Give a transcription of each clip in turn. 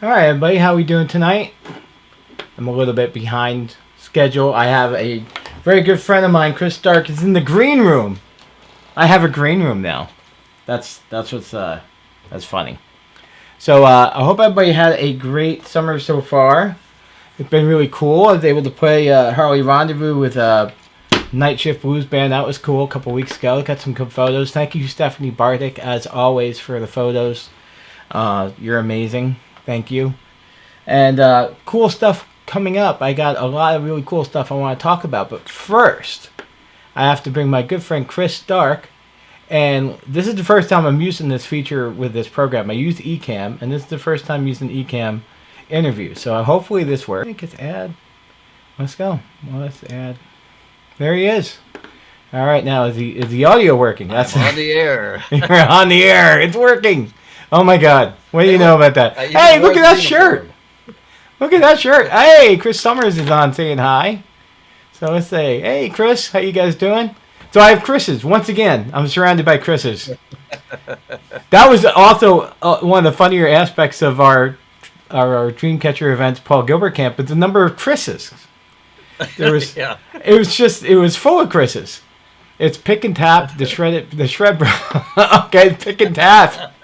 All right, everybody, how we doing tonight? I'm a little bit behind schedule. I have a very good friend of mine, Chris Stark, is in the green room. I have a green room now. That's what's that's funny. So I hope everybody had a great summer so far. It's been really cool. I was able to play Harley Rendezvous with Night Shift Blues Band. That was cool a couple weeks ago. Got some good photos. Thank you, Stephanie Bartik, as always, for the photos. You're amazing. Thank you. And cool stuff coming up. I got a lot of really cool stuff I want to talk about. But first, I have to bring my good friend Chris Stark. And this is the first time I'm using this feature with this program. I use Ecamm, and this is the first time using Ecamm interview. So hopefully this works. I think it's add. Let's go. Well, let's add. There he is. All right, now is the audio working? That's on the air. You're on the air. It's working. Oh my God. What do you know about that? Hey, look at that shirt. Look at that shirt. Hey, Chris Summers is on saying hi. So let's say, hey, Chris, how you guys doing? So I have Chris's. Once again, I'm surrounded by Chris's. That was also one of the funnier aspects of our Dreamcatcher events, Paul Gilbert Camp, but the number of Chris's. There was, yeah. It was full of Chris's. It's pick and tap, the shred. Okay, pick and tap.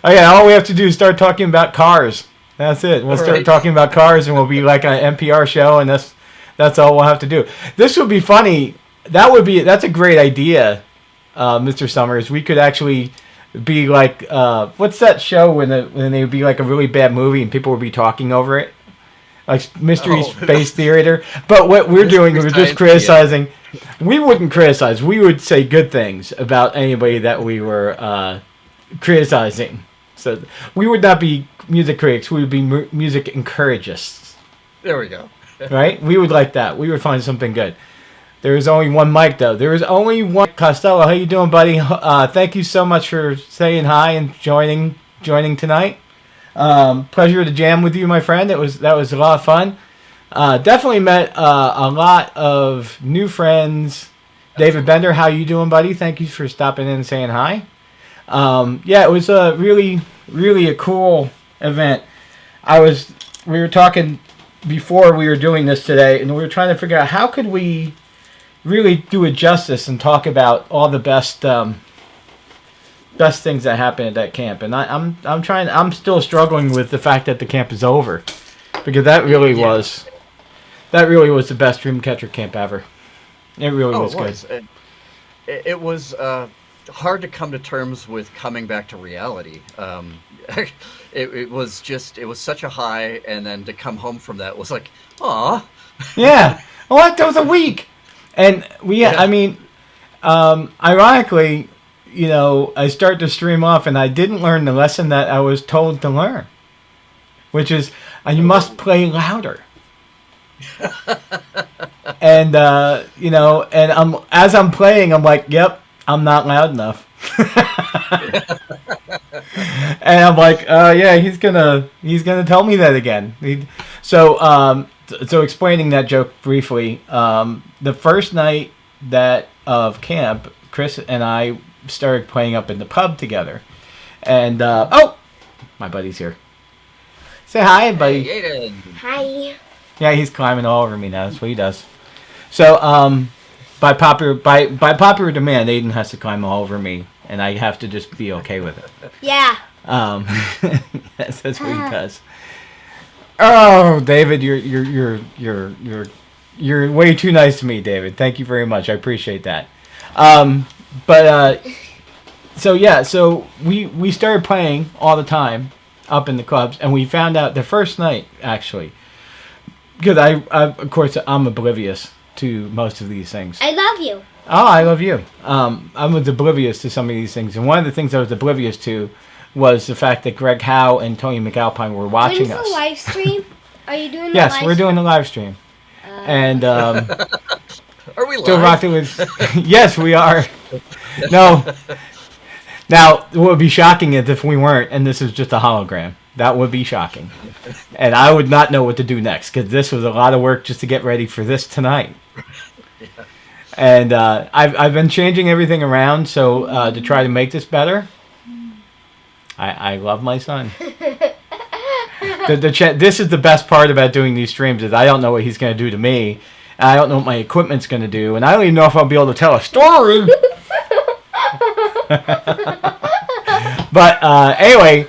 Oh yeah, all we have to do is start talking about cars. That's it. We'll start talking about cars, and we'll be like an NPR show, and that's all we'll have to do. This would be funny. That's a great idea, Mr. Summers. We could actually be like, what's that show when they would be like a really bad movie and people would be talking over it, like Mystery Space Theater. But what we're doing, we're just criticizing. We wouldn't criticize. We would say good things about anybody that we were criticizing. So we would not be music critics. We would be music encouragists. There we go. Right? We would like that. We would find something good. There is only one mic, though. There is only one. Costello, how you doing, buddy? Thank you so much for saying hi and joining tonight. Pleasure to jam with you, my friend. That was a lot of fun. Definitely met a lot of new friends. David Bender, how you doing, buddy? Thank you for stopping in and saying hi. Yeah, it was a really, really a cool event. We were talking before we were doing this today, and we were trying to figure out how could we really do it justice and talk about all the best things that happened at that camp. And I'm still struggling with the fact that the camp is over, because that really was the best Dreamcatcher camp ever. It really was good. It was hard to come to terms with coming back to reality. It was such a high, and then to come home from that was like, aw. Yeah. What? That was a week. And ironically, I start to stream off, and I didn't learn the lesson that I was told to learn, which is you must play louder. And and as I'm playing, I'm like, yep, I'm not loud enough. And I'm like, yeah, he's gonna tell me that again. So explaining that joke briefly, the first night of camp, Chris and I started playing up in the pub together, and my buddy's here. Say hi, buddy. Hey, hi. Yeah, he's climbing all over me now. That's what he does. So, by popular demand, Aiden has to climb all over me, and I have to just be okay with it. Yeah. That's what he does. Oh, David, you're way too nice to me, David. Thank you very much. I appreciate that. So we started playing all the time up in the clubs, and we found out the first night, actually, because of course I'm oblivious to most of these things. I love you. Oh, I love you. I was oblivious to some of these things, and one of the things I was oblivious to was the fact that Greg Howe and Tony McAlpine were watching us. When's the live stream? Are you doing the Yes, live we're doing the live stream. And Are we still live? rocking with. Yes, we are. No. Now, what would be shocking is if we weren't, and this is just a hologram. That would be shocking. And I would not know what to do next, because this was a lot of work just to get ready for this tonight. Yeah. And I've been changing everything around to try to make this better. I love my son. This is the best part about doing these streams is I don't know what he's going to do to me. And I don't know what my equipment's going to do, and I don't even know if I'll be able to tell a story. But anyway,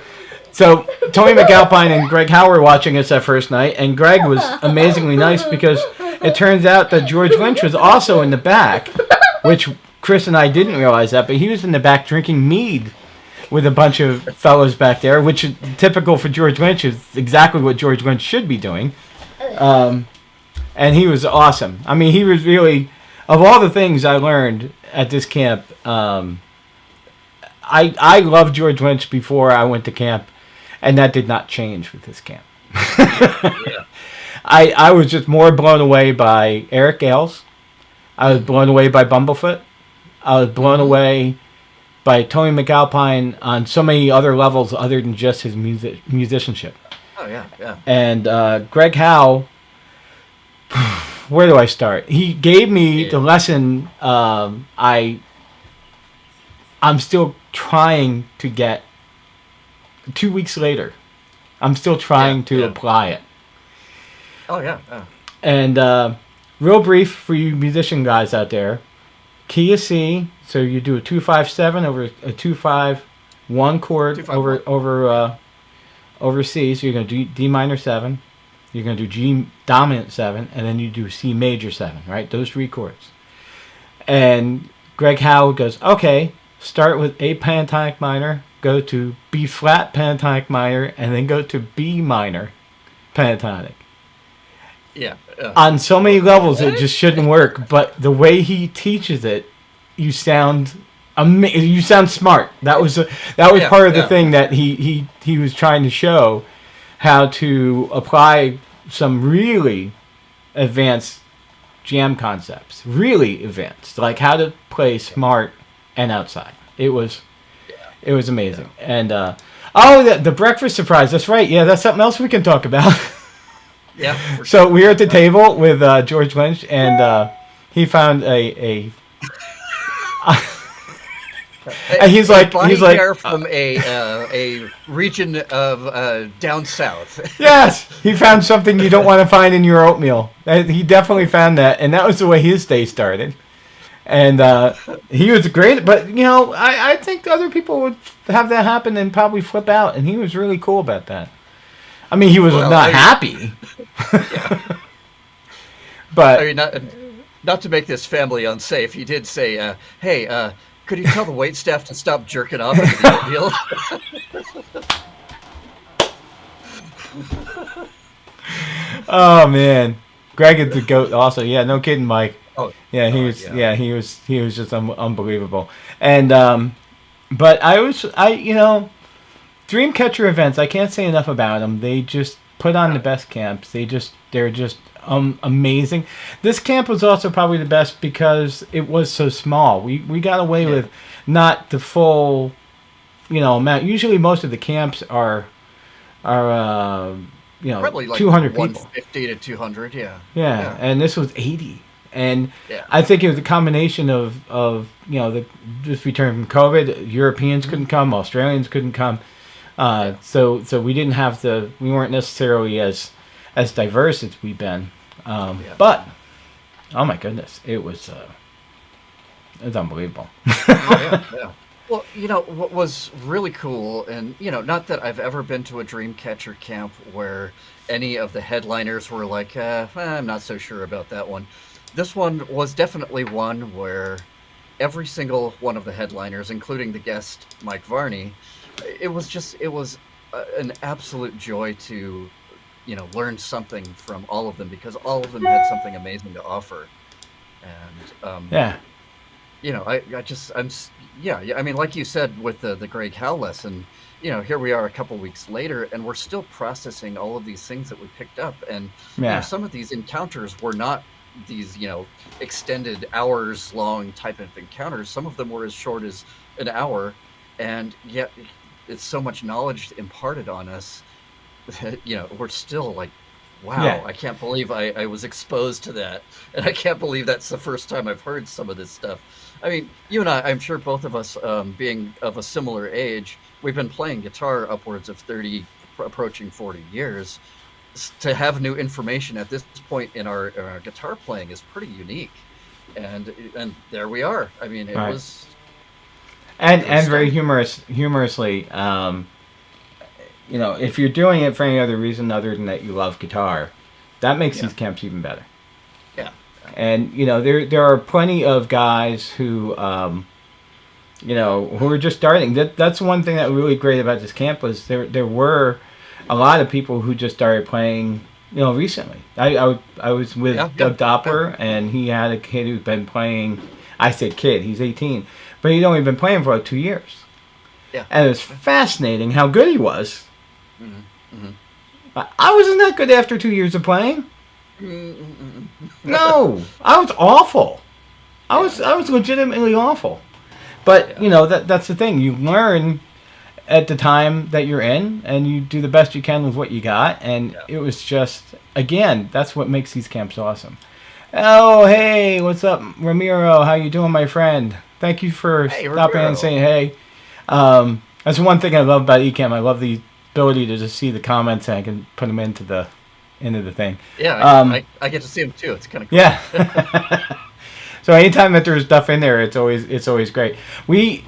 so Tony McAlpine and Greg Howe were watching us that first night, and Greg was amazingly nice because it turns out that George Lynch was also in the back, which Chris and I didn't realize that, but he was in the back drinking mead with a bunch of fellows back there, which is typical for George Lynch, is exactly what George Lynch should be doing. And he was awesome. I mean, he was really, of all the things I learned at this camp, I loved George Lynch before I went to camp, and that did not change with this camp. Yeah. I was just more blown away by Eric Gales. I was blown away by Bumblefoot. I was blown away by Tony McAlpine on so many other levels other than just his musicianship. Oh, yeah, yeah. And Greg Howe, where do I start? He gave me the lesson I'm still trying to get 2 weeks later. I'm still trying to apply it. Oh, yeah. Yeah. And real brief for you musician guys out there. Key of C, so you do a 2-5-7 over a 2-5-1 chord 2-5-1. over C. So you're going to do D minor 7. You're going to do G dominant 7, and then you do C major 7, right? Those 3 chords. And Greg Howe goes, okay, start with A pentatonic minor, go to B flat pentatonic minor, and then go to B minor pentatonic. Yeah. On so many levels, it just shouldn't work. But the way he teaches it, you sound you sound smart. That was part of the thing that he was trying to show, how to apply some really advanced jam concepts, really advanced, like how to play smart and outside. It was amazing. And the breakfast surprise. That's right. Yeah, that's something else we can talk about. Yeah. So we were at the table with George Lynch, and he found a and he's like from a region of down south. Yes, he found something you don't want to find in your oatmeal. He definitely found that, and that was the way his day started. And he was great, but I think other people would have that happen and probably flip out, and he was really cool about that. I mean, he was not happy. Yeah. But I mean, not to make this family unsafe, he did say, "Hey, could you tell the waitstaff to stop jerking off into the oatmeal?" Oh man, Greg is the goat. Also, yeah, no kidding, Mike. Oh, yeah, he was. Yeah, he was just unbelievable. And but Dreamcatcher events, I can't say enough about them. They just put on the best camps. They're just amazing. This camp was also probably the best because it was so small. We got away with not the full, amount. Usually most of the camps are probably like 200 people. 150 to 200, yeah. Yeah, and this was 80. And yeah. I think it was a combination of just return from COVID. Europeans couldn't come, Australians couldn't come. So we didn't have we weren't necessarily as diverse as we've been. But oh my goodness, it was unbelievable. Yeah. Well, what was really cool, and not that I've ever been to a Dreamcatcher camp where any of the headliners were like, I'm not so sure about that one. This one was definitely one where every single one of the headliners, including the guest Mike Varney, it was an absolute joy to learn something from all of them, because all of them had something amazing to offer. And I mean, like you said with the Greg Howe lesson, here we are a couple weeks later, and we're still processing all of these things that we picked up. And some of these encounters were not these extended hours long type of encounters. Some of them were as short as an hour, and yet it's so much knowledge imparted on us that we're still like, wow, I can't believe I was exposed to that, and I can't believe that's the first time I've heard some of this stuff. I mean, you and I'm sure both of us, being of a similar age, we've been playing guitar upwards of 30 approaching 40 years, to have new information at this point in our guitar playing is pretty unique. And there we are. I mean, it Right. was... And very humorously, if you're doing it for any other reason other than that you love guitar, that makes these camps even better. Yeah. And there are plenty of guys who who are just starting. That's one thing that was really great about this camp was there were a lot of people who just started playing recently. I was with Doug Doppler, and he had a kid who's been playing. I said kid, he's 18, but he'd only been playing for like 2 years. Yeah. And it was fascinating how good he was. Mm-hmm. Mm-hmm. I wasn't that good after 2 years of playing. Mm-hmm. No, I was awful. I was legitimately awful. But that's the thing. You learn at the time that you're in, and you do the best you can with what you got. And it was just, again, that's what makes these camps awesome. Oh, hey, what's up, Ramiro? How you doing, my friend? Thank you for stopping and saying hey. That's one thing I love about eCamp. I love the ability to just see the comments, and I can put them into the thing. Yeah, I get to see them too. It's kind of cool. Yeah. So anytime that there's stuff in there, it's always great. We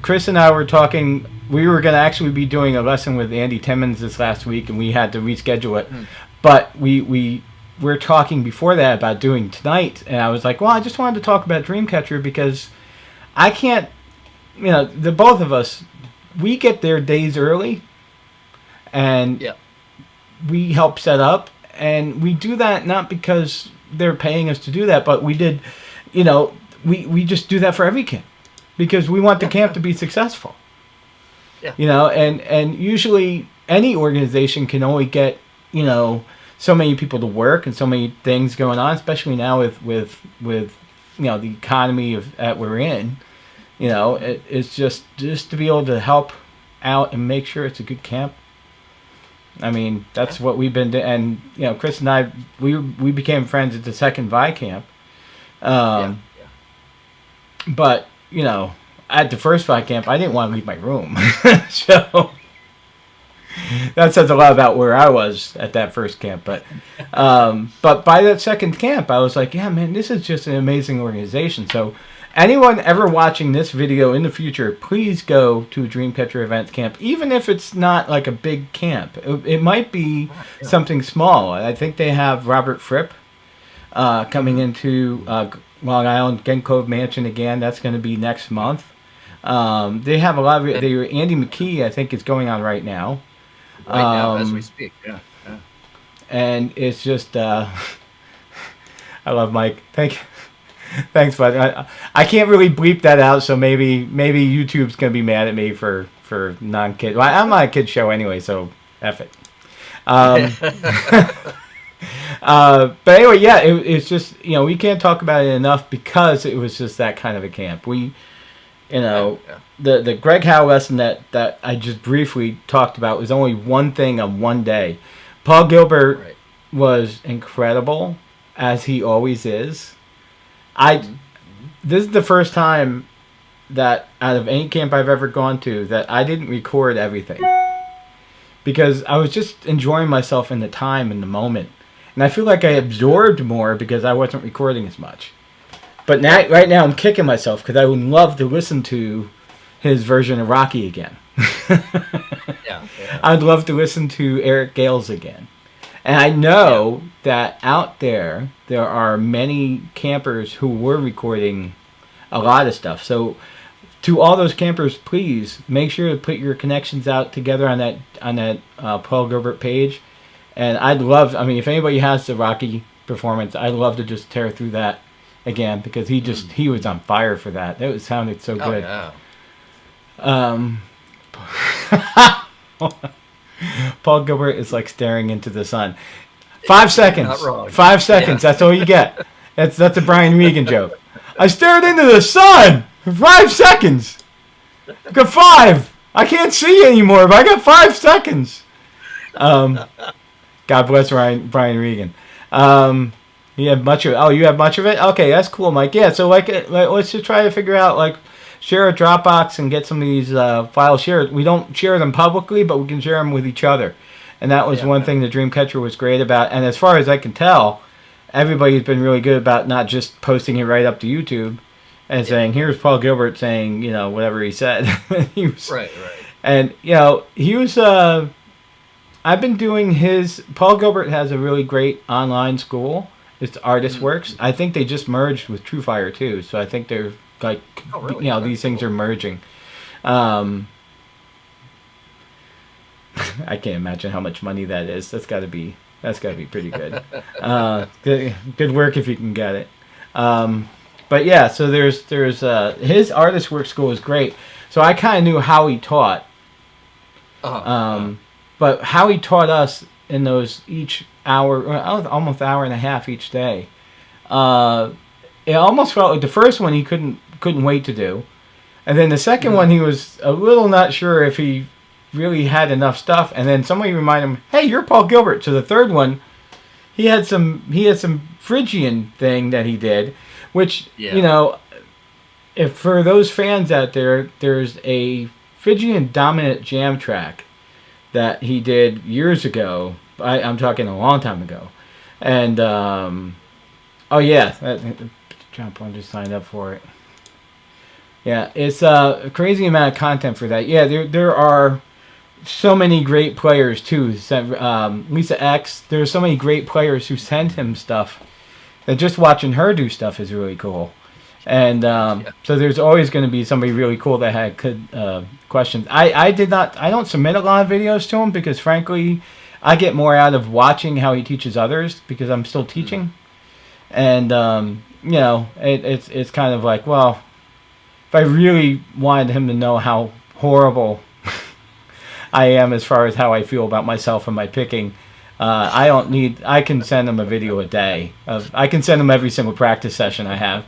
Chris and I were talking. We were going to actually be doing a lesson with Andy Timmons this last week, and we had to reschedule it. But we were talking before that about doing tonight, and I was like, well, I just wanted to talk about Dreamcatcher because I can't. The both of us, we get there days early, and we help set up, and we do that not because they're paying us to do that, but we did, we just do that for every camp because we want the camp to be successful. Yeah. And usually any organization can only get, so many people to work and so many things going on, especially now with the economy that we're in. It's just to be able to help out and make sure it's a good camp. I mean, that's what we've been doing. And, Chris and I, we became friends at the second Vi camp. But, at the first Vi camp, I didn't want to leave my room. So that says a lot about where I was at that first camp. But by that second camp, I was like, yeah, man, this is just an amazing organization. So anyone ever watching this video in the future, please go to a Dreamcatcher Events camp, even if it's not like a big camp. It might be something small. I think they have Robert Fripp coming into Long Island Gen Cove Mansion again. That's going to be next month. They have a lot of Andy McKee, I think, is going on right now. Right now, as we speak, yeah. And it's just, I love Mike. Thanks, bud. I can't really bleep that out, so maybe YouTube's gonna be mad at me for non-kid. Well, I'm not a kid show anyway, so F it. But anyway, yeah, it's just we can't talk about it enough because it was just that kind of a camp. We, the Greg Howe lesson that I just briefly talked about was only one thing on one day. Paul Gilbert was incredible, as he always is. This is the first time that out of any camp I've ever gone to that I didn't record everything because I was just enjoying myself in the time and the moment, and I feel like I absorbed more because I wasn't recording as much. But right now I'm kicking myself because I would love to listen to his version of Rocky again. I'd love to listen to Eric Gale's again. And I know that out there are many campers who were recording a lot of stuff. So to all those campers, please make sure to put your connections out together on that Paul Gilbert page. And I'd love, if anybody has the Rocky performance, I'd love to just tear through that again because he was on fire for that. It sounded so good. Paul Gilbert is like staring into the sun. 5 seconds. Not wrong. 5 seconds. That's all you get. That's a Brian Regan joke. I stared into the sun for 5 seconds. I got 5. I can't see anymore, but I got 5 seconds. God bless Brian Regan. You have much of it? Oh, you have much of it? Okay, that's cool, Mike. Yeah, so let's just try to figure out share a Dropbox and get some of these files shared. We don't share them publicly, but we can share them with each other. And that was one thing the Dreamcatcher was great about. And as far as I can tell, everybody's been really good about not just posting it right up to YouTube and saying, here's Paul Gilbert saying, you know, whatever he said. He was, right. And, you know, he was, I've been doing Paul Gilbert has a really great online school. It's Artist Works. I think they just merged with TrueFire too. So I think they're like, really? You know, these things are merging. I can't imagine how much money that is. That's got to be pretty good. Good work if you can get it. But yeah, so there's his Artist Work School is great. So I kind of knew how he taught. But how he taught us in those each hour, almost hour and a half each day, it almost felt like the first one he couldn't wait to do, and then the second one he was a little not sure if he really had enough stuff, and then somebody reminded him, hey, you're Paul Gilbert. So the third one, he had some Phrygian thing that he did, which you know, if for those fans out there, there's a Phrygian dominant jam track that he did years ago. I'm talking a long time ago, and John Paul just signed up for it. Yeah, it's a crazy amount of content for that. Yeah, there are so many great players too. Lisa X, there's so many great players who send him stuff that just watching her do stuff is really cool. And so there's always going to be somebody really cool that had good questions. I don't submit a lot of videos to him because frankly I get more out of watching how he teaches others because I'm still teaching. And you know, it's kind of like, well, if I really wanted him to know how horrible I am as far as how I feel about myself and my picking, I can send him a video a day. I can send him every single practice session I have.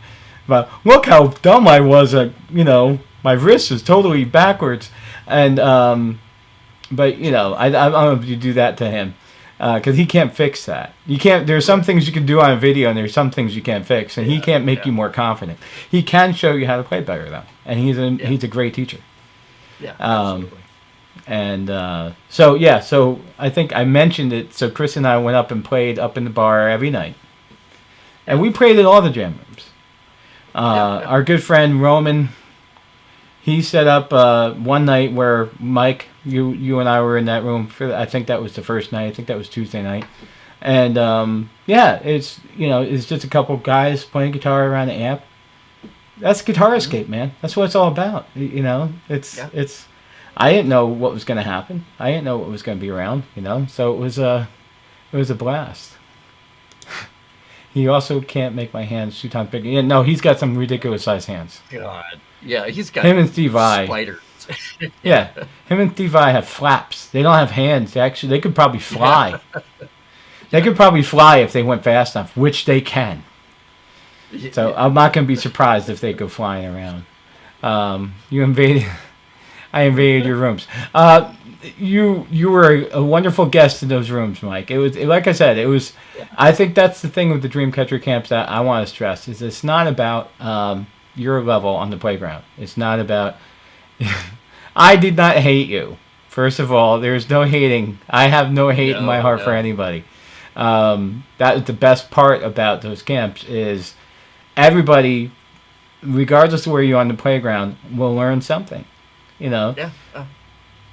But look how dumb I was. You know, my wrist is totally backwards. And, but, you know, I don't know if you do that to him. Because he can't fix that. You can't. There's some things you can do on a video, and there's some things you can't fix, and he can't make you more confident. He can show you how to play better, though, and he's a great teacher. Yeah, absolutely. And so I think I mentioned it. So Chris and I went up and played up in the bar every night, and we played at all the jam rooms. Our good friend Roman, he set up one night where Mike, you and I were in that room for. I think that was the first night. I think that was Tuesday night, and it's just a couple guys playing guitar around the amp. That's Guitar Escape, man. That's what it's all about. You know, it's. I didn't know what was going to happen. I didn't know what was going to be around. You know, so it was a blast. He also can't make my hands 2 times bigger. Yeah, no, he's got some ridiculous sized hands. God. Yeah, he's got him and Steve Vai. Spiders. Yeah, him and Steve Vai have flaps. They don't have hands. They could probably fly. Yeah. They could probably fly if they went fast enough, which they can. So I'm not going to be surprised if they go flying around. I invaded your rooms. You were a wonderful guest in those rooms, Mike. It was like I said. It was. I think that's the thing with the Dreamcatcher camps that I want to stress is it's not about your level on the playground. It's not about. I did not hate you. First of all, there's no hating. I have no hate in my heart for anybody. That is the best part about those camps is everybody, regardless of where you're on the playground, will learn something. You know. Yeah.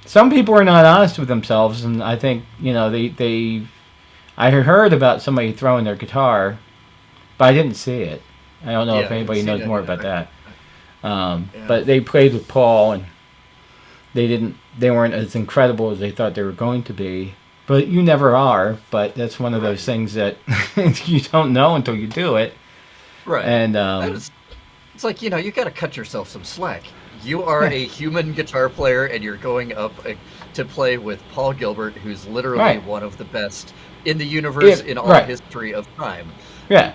Some people are not honest with themselves, and I think I heard about somebody throwing their guitar, but I didn't see it. I don't know if anybody knows more about that. But they played with Paul, and they weren't as incredible as they thought they were going to be. But you never are. But that's one of those things that you don't know until you do it. Right. And it's like, you got to cut yourself some slack. You are a human guitar player, and you're going up to play with Paul Gilbert, who's literally one of the best in the universe in all history of time. Yeah,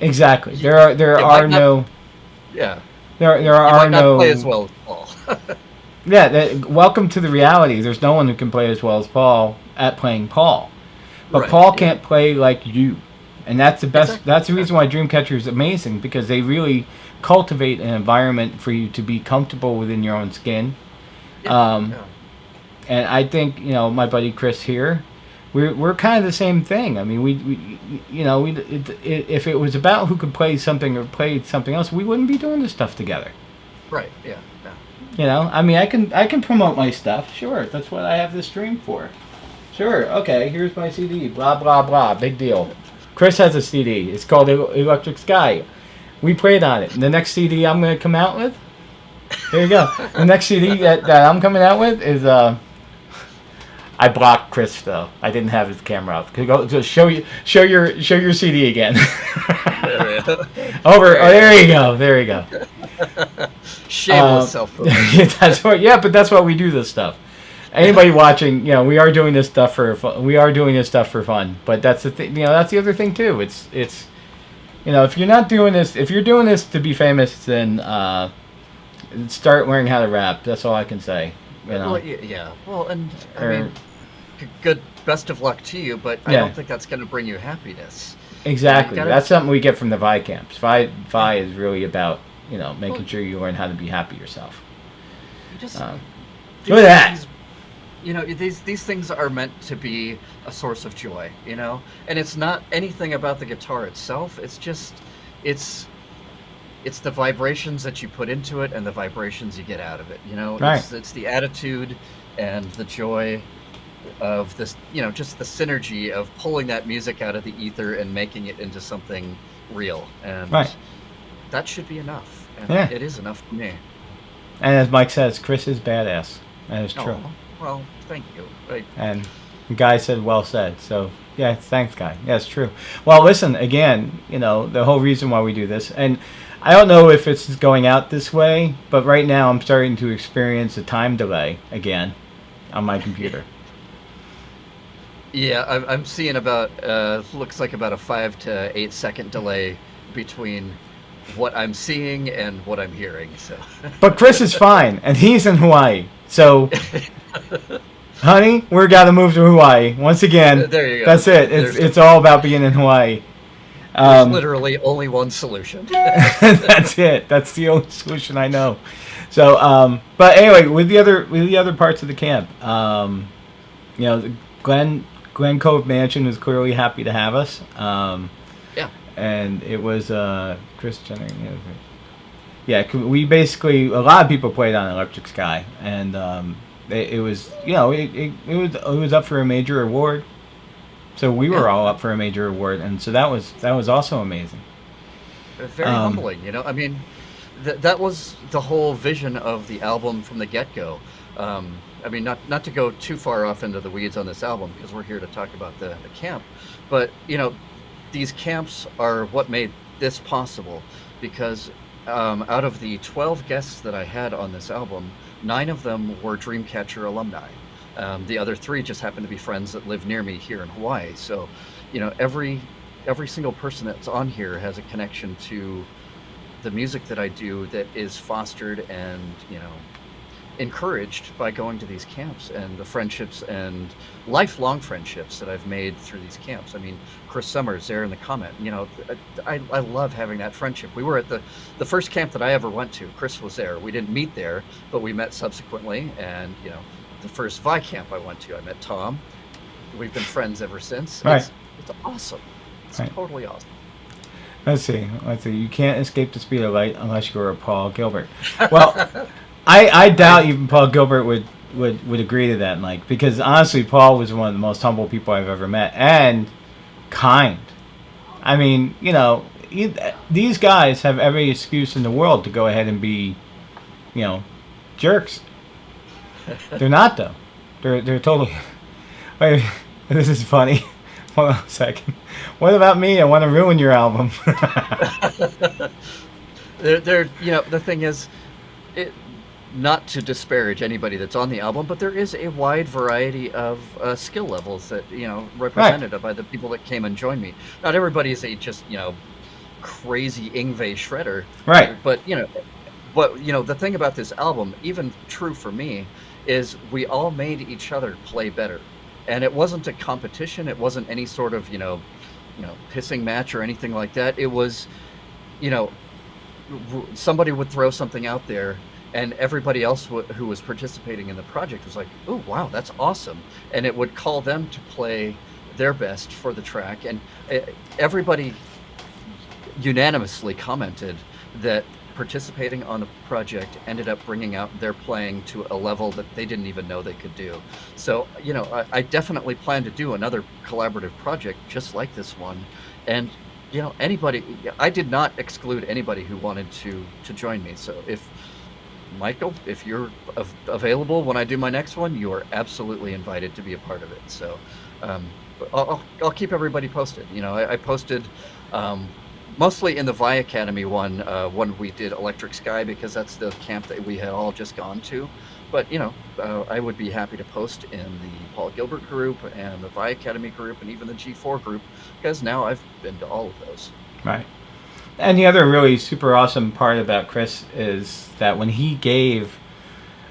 exactly. There are no play as well as Paul. Welcome to the reality. There's no one who can play as well as Paul at playing Paul, but Paul can't play like you, and that's the best. Exactly. That's the reason why Dreamcatcher is amazing because they really cultivate an environment for you to be comfortable within your own skin. Yeah, yeah. And I think, my buddy Chris here, we're kind of the same thing. I mean, if it was about who could play something or play something else, we wouldn't be doing this stuff together. Right. Yeah. Yeah. I mean, I can promote my stuff. Sure, that's what I have this stream for. Sure, okay, here's my CD. Blah blah blah. Big deal. Chris has a CD. It's called Electric Sky. We played on it. And the next CD I'm going to come out with. There you go. The next CD that I'm coming out with is I blocked Chris though. I didn't have his camera up. Go just show your CD again. Over. Oh, there you go. There you go. Shameless self-promotion. That's what. Yeah, but that's why we do this stuff. Anybody watching, we are doing this stuff for fun. We are doing this stuff for fun. But that's the thing. That's the other thing too. It's if you're not doing this, if you're doing this to be famous, then start learning how to rap. That's all I can say. Well, yeah. Well, and I mean, good. Best of luck to you. But I don't think that's going to bring you happiness. Exactly. That's something we get from the Vi camps. Vi is really about making sure you learn how to be happy yourself. Just look at that. These things are meant to be a source of joy, and it's not anything about the guitar itself. It's just, it's the vibrations that you put into it and the vibrations you get out of it. Right. It's the attitude and the joy of this, just the synergy of pulling that music out of the ether and making it into something real. And that should be enough. And it is enough for me. And as Mike says, Chris is badass. That is true. Well, thank you. And Guy said, well said. So, yeah, thanks, Guy. Yeah, it's true. Well, listen, again, the whole reason why we do this, and I don't know if it's going out this way, but right now I'm starting to experience a time delay again on my computer. Yeah, I'm seeing looks like about a 5 to 8 second delay between what I'm seeing and what I'm hearing. So. But Chris is fine, and he's in Hawaii. So, honey, we're got to move to Hawaii once again. There you go. That's it. It's all about being in Hawaii. There's literally only one solution. That's it. That's the only solution I know. So, but anyway, with the other parts of the camp, the Glen Cove Mansion was clearly happy to have us. Yeah. And it was Chris Jenner. Yeah, we basically, a lot of people played on Electric Sky, and it was it was up for a major award, so we were all up for a major award, and so that was also amazing. Very humbling, I mean, that was the whole vision of the album from the get-go. I mean, not to go too far off into the weeds on this album, because we're here to talk about the camp, but these camps are what made this possible, because out of the 12 guests that I had on this album, 9 of them were Dreamcatcher alumni. The other 3 just happened to be friends that live near me here in Hawaii. So, every single person that's on here has a connection to the music that I do that is fostered and, encouraged by going to these camps, and the friendships and lifelong friendships that I've made through these camps. I mean, Chris Summers there in the comment, I love having that friendship. We were at the first camp that I ever went to. Chris was there. We didn't meet there, but we met subsequently. And, the first Vi camp I went to, I met Tom. We've been friends ever since. Right. It's awesome. It's totally awesome. Let's see. You can't escape the speed of light unless you're a Paul Gilbert. Well, I doubt even Paul Gilbert would agree to that, Mike, because honestly, Paul was one of the most humble people I've ever met, and kind. I mean, these guys have every excuse in the world to go ahead and be, jerks. They're not, though. They're totally. Wait, this is funny. Hold on a second. What about me? I want to ruin your album. The thing is, not to disparage anybody that's on the album, but there is a wide variety of skill levels that represented by the people that came and joined me. Not everybody is a just crazy Yngwie shredder, right? But the thing about this album, even true for me, is we all made each other play better, and it wasn't a competition. It wasn't any sort of pissing match or anything like that. It was, somebody would throw something out there, and everybody else who was participating in the project was like, "Oh, wow, that's awesome!" And it would call them to play their best for the track, and everybody unanimously commented that participating on the project ended up bringing out their playing to a level that they didn't even know they could do. So, I definitely plan to do another collaborative project just like this one. And, anybody, I did not exclude anybody who wanted to join me. So if, Michael, if you're available when I do my next one, you are absolutely invited to be a part of it. So I'll keep everybody posted. I posted mostly in the Vi Academy one when we did Electric Sky, because that's the camp that we had all just gone to. But, I would be happy to post in the Paul Gilbert group and the Vi Academy group and even the G4 group, because now I've been to all of those. Right. And the other really super awesome part about Chris is that when he gave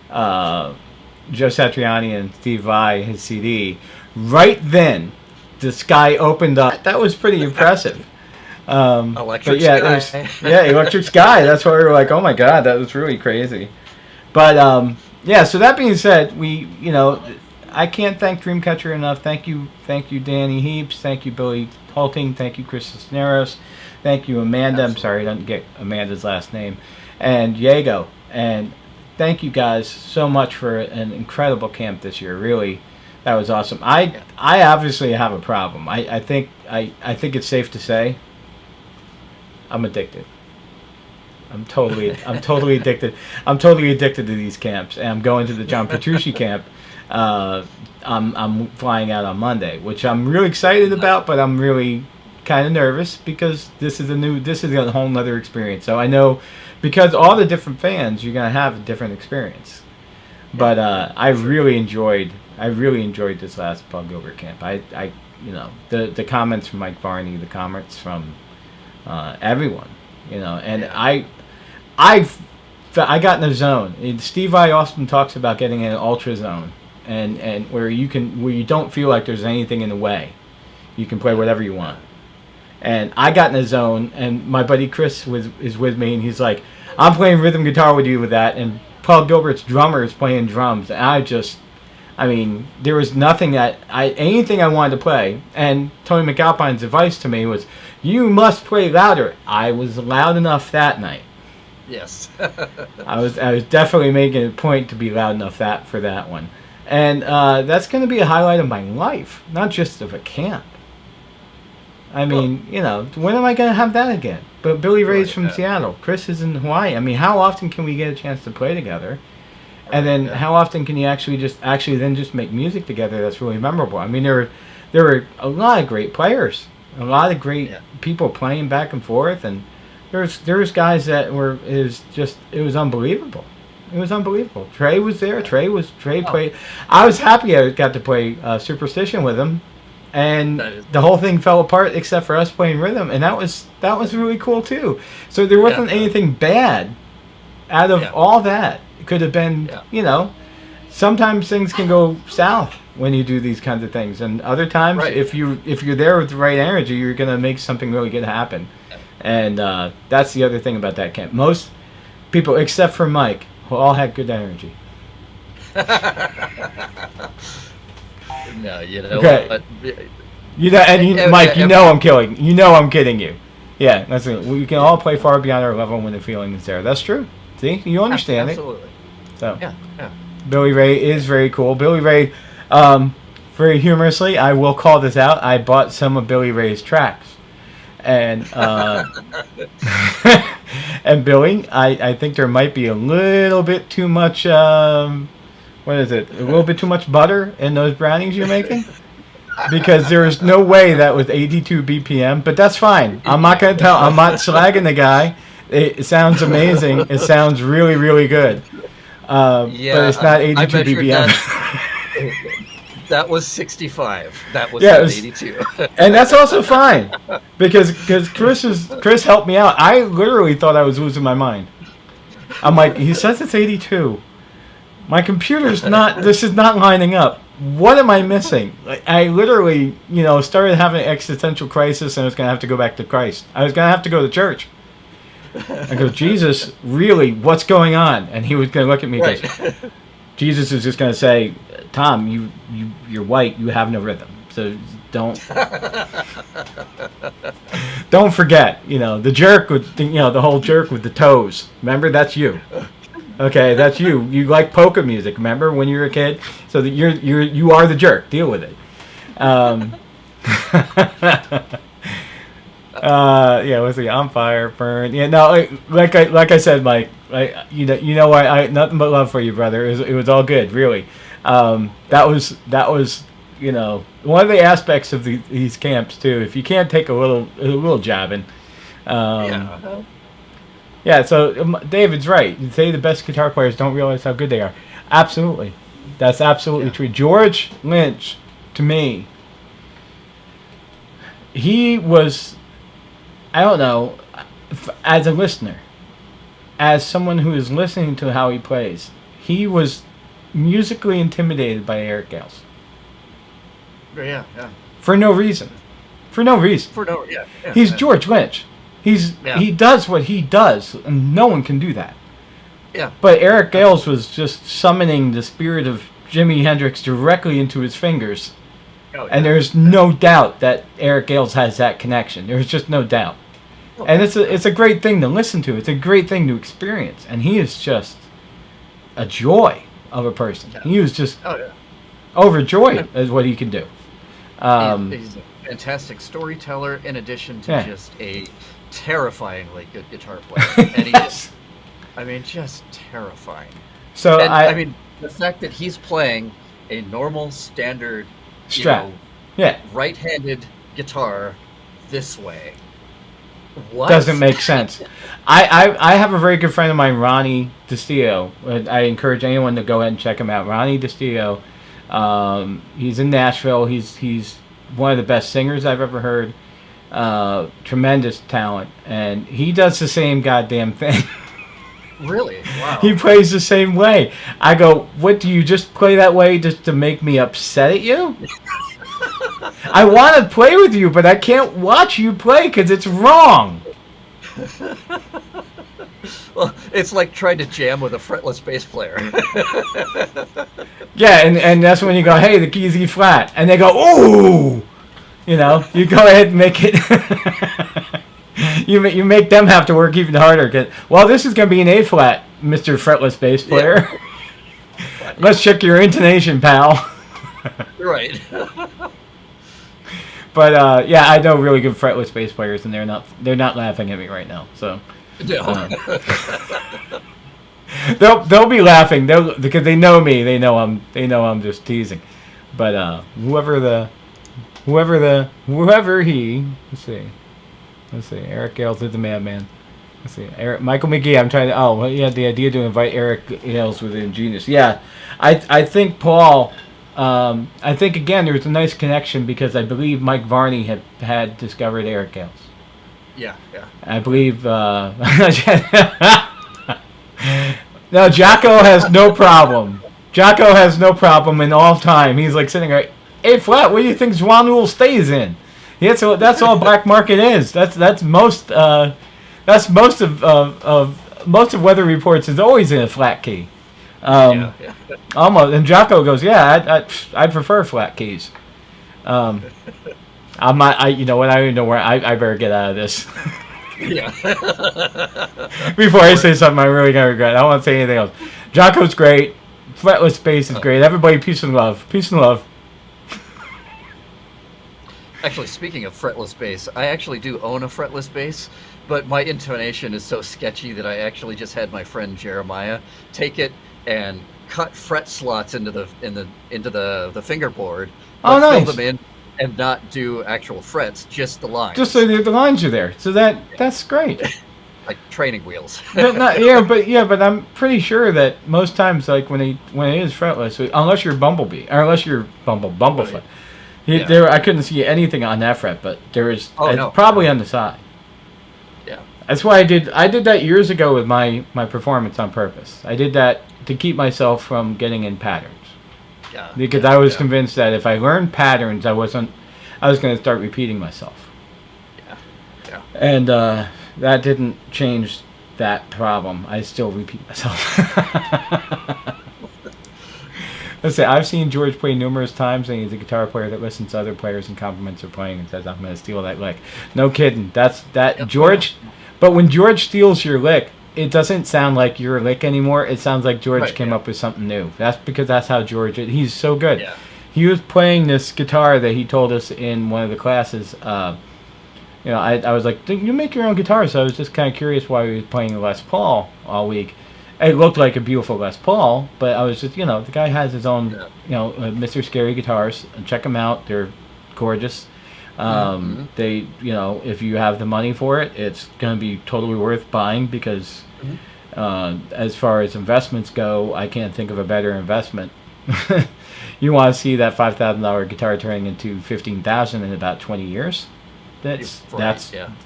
Joe Satriani and Steve Vai his CD, right then the sky opened up. That was pretty impressive. Electric Sky. Electric Sky. That's why we were like, oh my God, that was really crazy. But so that being said, I can't thank Dreamcatcher enough. Thank you, Danny Heaps. Thank you, Billy Halting. Thank you, Chris Cisneros. Thank you, Amanda. Absolutely. I'm sorry, I didn't get Amanda's last name. And Diego. And thank you guys so much for an incredible camp this year. Really, that was awesome. I obviously have a problem. I think it's safe to say I'm addicted. I'm totally addicted. I'm totally addicted to these camps, and I'm going to the John Petrucci camp. I'm flying out on Monday, which I'm really excited about, but I'm really kind of nervous because this is a whole nother experience. So I know, because all the different fans, you're gonna have a different experience. But I really enjoyed this last Paul Gilbert camp. The comments from Mike Varney, the comments from everyone, and I got in a zone. Steve Vai often talks about getting in an ultra zone, and where you don't feel like there's anything in the way. You can play whatever you want. And I got in a zone, and my buddy Chris is with me, and he's like, I'm playing rhythm guitar with you with that, and Paul Gilbert's drummer is playing drums. And there was nothing anything I wanted to play. And Tony McAlpine's advice to me was, you must play louder. I was loud enough that night. Yes. I was definitely making a point to be loud enough for that one. And that's going to be a highlight of my life, not just of a camp. When am I going to have that again? But Billy Ray's from Seattle. Chris is in Hawaii. How often can we get a chance to play together? And then how often can you actually just make music together that's really memorable? There were a lot of great players, a lot of great people playing back and forth, and there's guys that it was unbelievable. It was unbelievable. Trey was there. Trey played. I was happy I got to play Superstition with him. And the whole thing fell apart except for us playing rhythm, and that was really cool too. So there wasn't anything bad out of all that. It could have been, sometimes things can go south when you do these kinds of things, and other times, if you're there with the right energy, you're gonna make something really good happen. And that's the other thing about that camp. Most people, except for Mike, all had good energy. No, okay. But, Mike, I'm kidding. I'm kidding you. Yeah, that's it. We can all play far beyond our level when the feeling is there. That's true. See, you understand absolutely. So, yeah. Billy Ray is very cool. Billy Ray, very humorously, I will call this out. I bought some of Billy Ray's tracks, and and Billy, I think there might be a little bit too much. What is it? A little bit too much butter in those brownies you're making? Because there's no way that was 82 BPM, but that's fine. I'm not going to tell. I'm not slagging the guy. It sounds amazing. It sounds really, really good. But it's not 82 BPM. That was 65. That was 82. And that's also fine. Because Chris helped me out. I literally thought I was losing my mind. I'm like, he says it's 82. My computer's this is not lining up. What am I missing? I literally, started having an existential crisis, and I was going to have to go back to Christ. I was going to have to go to church. I go, Jesus, really, what's going on? And he was going to look at me and Right. goes, Jesus is just going to say, Tom, you're white, you have no rhythm. So don't forget, the jerk with, the whole jerk with the toes. Remember, that's you. Okay, that's you. You like polka music, remember, when you were a kid? So that you are the jerk. Deal with it. Let's see. On fire, burn. Yeah, no, like I said, Mike. You know what? I nothing but love for you, brother. It was all good, really. That was one of the aspects of these camps too. If you can't take a little jabbing. Yeah. So David's right. You say the best guitar players don't realize how good they are. Absolutely, that's absolutely true. George Lynch, to me, he was. I don't know, as a listener, as someone who is listening to how he plays, he was musically intimidated by Eric Gales. Yeah. For no reason. He's George Lynch. He does what he does, and no one can do that. Yeah. But Eric Gales was just summoning the spirit of Jimi Hendrix directly into his fingers. Oh, yeah. And there's no doubt that Eric Gales has that connection. There's just no doubt. And it's a great thing to listen to. It's a great thing to experience. And he is just a joy of a person. Yeah. He was just overjoyed at what he can do. He's a fantastic storyteller in addition to just a terrifyingly good guitar player. And he just terrifying. So the fact that he's playing a normal standard Strat. right-handed guitar this way. What? Doesn't make sense. I have a very good friend of mine, Ronnie DiStio. I encourage anyone to go ahead and check him out. Ronnie DiStio. He's in Nashville. He's one of the best singers I've ever heard. Tremendous talent. And he does the same goddamn thing. Really? Wow. He plays the same way. I go, what, do you just play that way just to make me upset at you? I want to play with you, but I can't watch you play because it's wrong. Well, it's like trying to jam with a fretless bass player. Yeah, and that's when you go, hey, the key's E flat. And they go, ooh! You go ahead and make it... you make them have to work even harder. This is going to be an A flat, Mr. Fretless bass player. Yeah. Let's check your intonation, pal. Right. But I know really good fretless bass players, and they're not laughing at me right now. So they'll be laughing because they know me. They know I'm just teasing. But whoever he, let's see, Eric Gales is the madman. Let's see, Michael McGee. I'm trying to. He had the idea to invite Eric Gales with Ingenious. Yeah, I think Paul. I think again there was a nice connection because I believe Mike Varney had discovered Eric Gales. Yeah. I believe. No, Jocko has no problem. Jocko has no problem in all time. He's like sitting right. A flat. What do you think Juan Rule stays in? Yeah, so that's all black market is. That's most of Weather Reports is always in a flat key. Almost. And Jocko goes, I prefer flat keys. I'm not. You know what? I don't even know where. I better get out of this. Yeah. Before I say something, I'm really gonna regret. I don't want to say anything else. Jocko's great. Fretless bass is great. Everybody, peace and love. Peace and love. Actually, speaking of fretless bass, I actually do own a fretless bass, but my intonation is so sketchy that I actually just had my friend Jeremiah take it and cut fret slots into the fingerboard. Oh, nice. Fill them in and not do actual frets, just the lines. Just so the lines are there. So that's great. Like training wheels. But I'm pretty sure that most times, like when it is fretless, unless you're Bumblebee or unless you're Bumblefoot. There, I couldn't see anything on that fret, but there is probably on the side. Yeah, that's why I did that years ago with my performance on purpose. I did that to keep myself from getting in patterns. Yeah, because I was convinced that if I learned patterns, I was going to start repeating myself. Yeah. And that didn't change that problem. I still repeat myself. Let's say I've seen George play numerous times, and he's a guitar player that listens to other players and compliments their playing and says, "I'm going to steal that lick." No kidding. That's George. But when George steals your lick, it doesn't sound like your lick anymore. It sounds like George came up with something new. That's because that's how George is. He's so good. Yeah. He was playing this guitar that he told us in one of the classes. I was like, "You make your own guitar," so I was just kind of curious why he was playing the Les Paul all week. It looked like a beautiful Les Paul, but I was just, the guy has his own, Mr. Scary guitars. Check them out; they're gorgeous. They, if you have the money for it, it's going to be totally worth buying because, as far as investments go, I can't think of a better investment. You want to see that $5,000 guitar turning into $15,000 in about 20 years. That's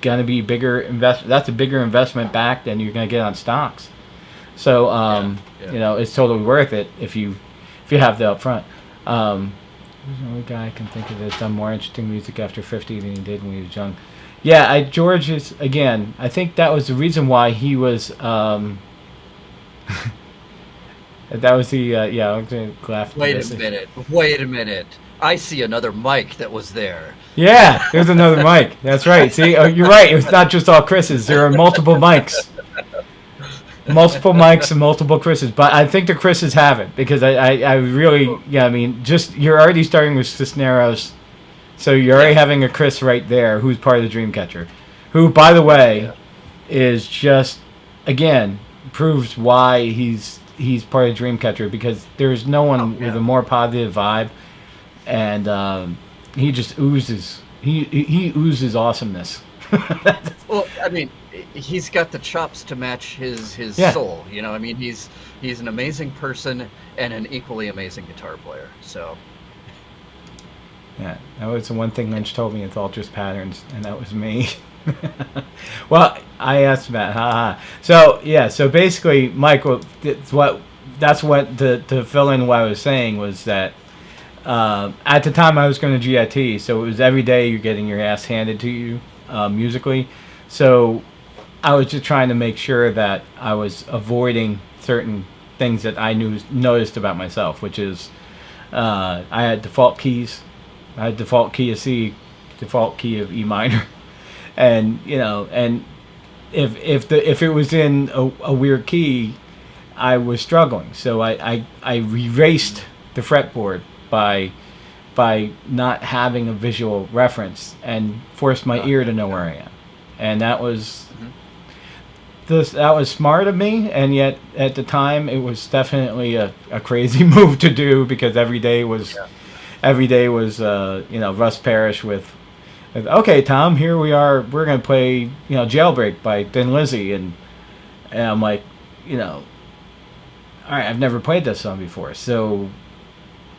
going to be bigger investment. That's a bigger investment back than you're going to get on stocks. So it's totally worth it if you have the upfront. Who's the only guy I can think of that's done more interesting music after 50 than he did when he was young? Yeah, George is, again, I think that was the reason why he was. That was the I'm going to laugh. Wait a minute. I see another mic that was there. Yeah, there's another mic. That's right. See, you're right. It's not just all Chris's. There are multiple mics. Multiple mics and multiple Chris's. But I think the Chris's have it because I really, just you're already starting with Cisneros. So you're already having a Chris right there who's part of the Dreamcatcher. Who, by the way, is just, again, proves why he's part of Dreamcatcher because there's no one with a more positive vibe. And he just oozes. He oozes awesomeness. Well, I mean, he's got the chops to match his soul. He's an amazing person and an equally amazing guitar player. So. Yeah, that was the one thing Lynch told me. It's all just patterns, and that was me. Well, I asked Matt. So basically, Michael, that's what to fill in what I was saying was that. At the time, I was going to GIT, so it was every day you're getting your ass handed to you musically. So I was just trying to make sure that I was avoiding certain things that I noticed about myself, which is I had default keys. I had default key of C, default key of E minor, and if it was in a weird key, I was struggling. So I erased the fretboard by not having a visual reference and forced my ear to know where I am, and that was that was smart of me, and yet at the time it was definitely a crazy move to do because every day was Russ Parrish with okay Tom, here we are, we're gonna play Jailbreak by Thin Lizzy, and I'm like all right, I've never played this song before, so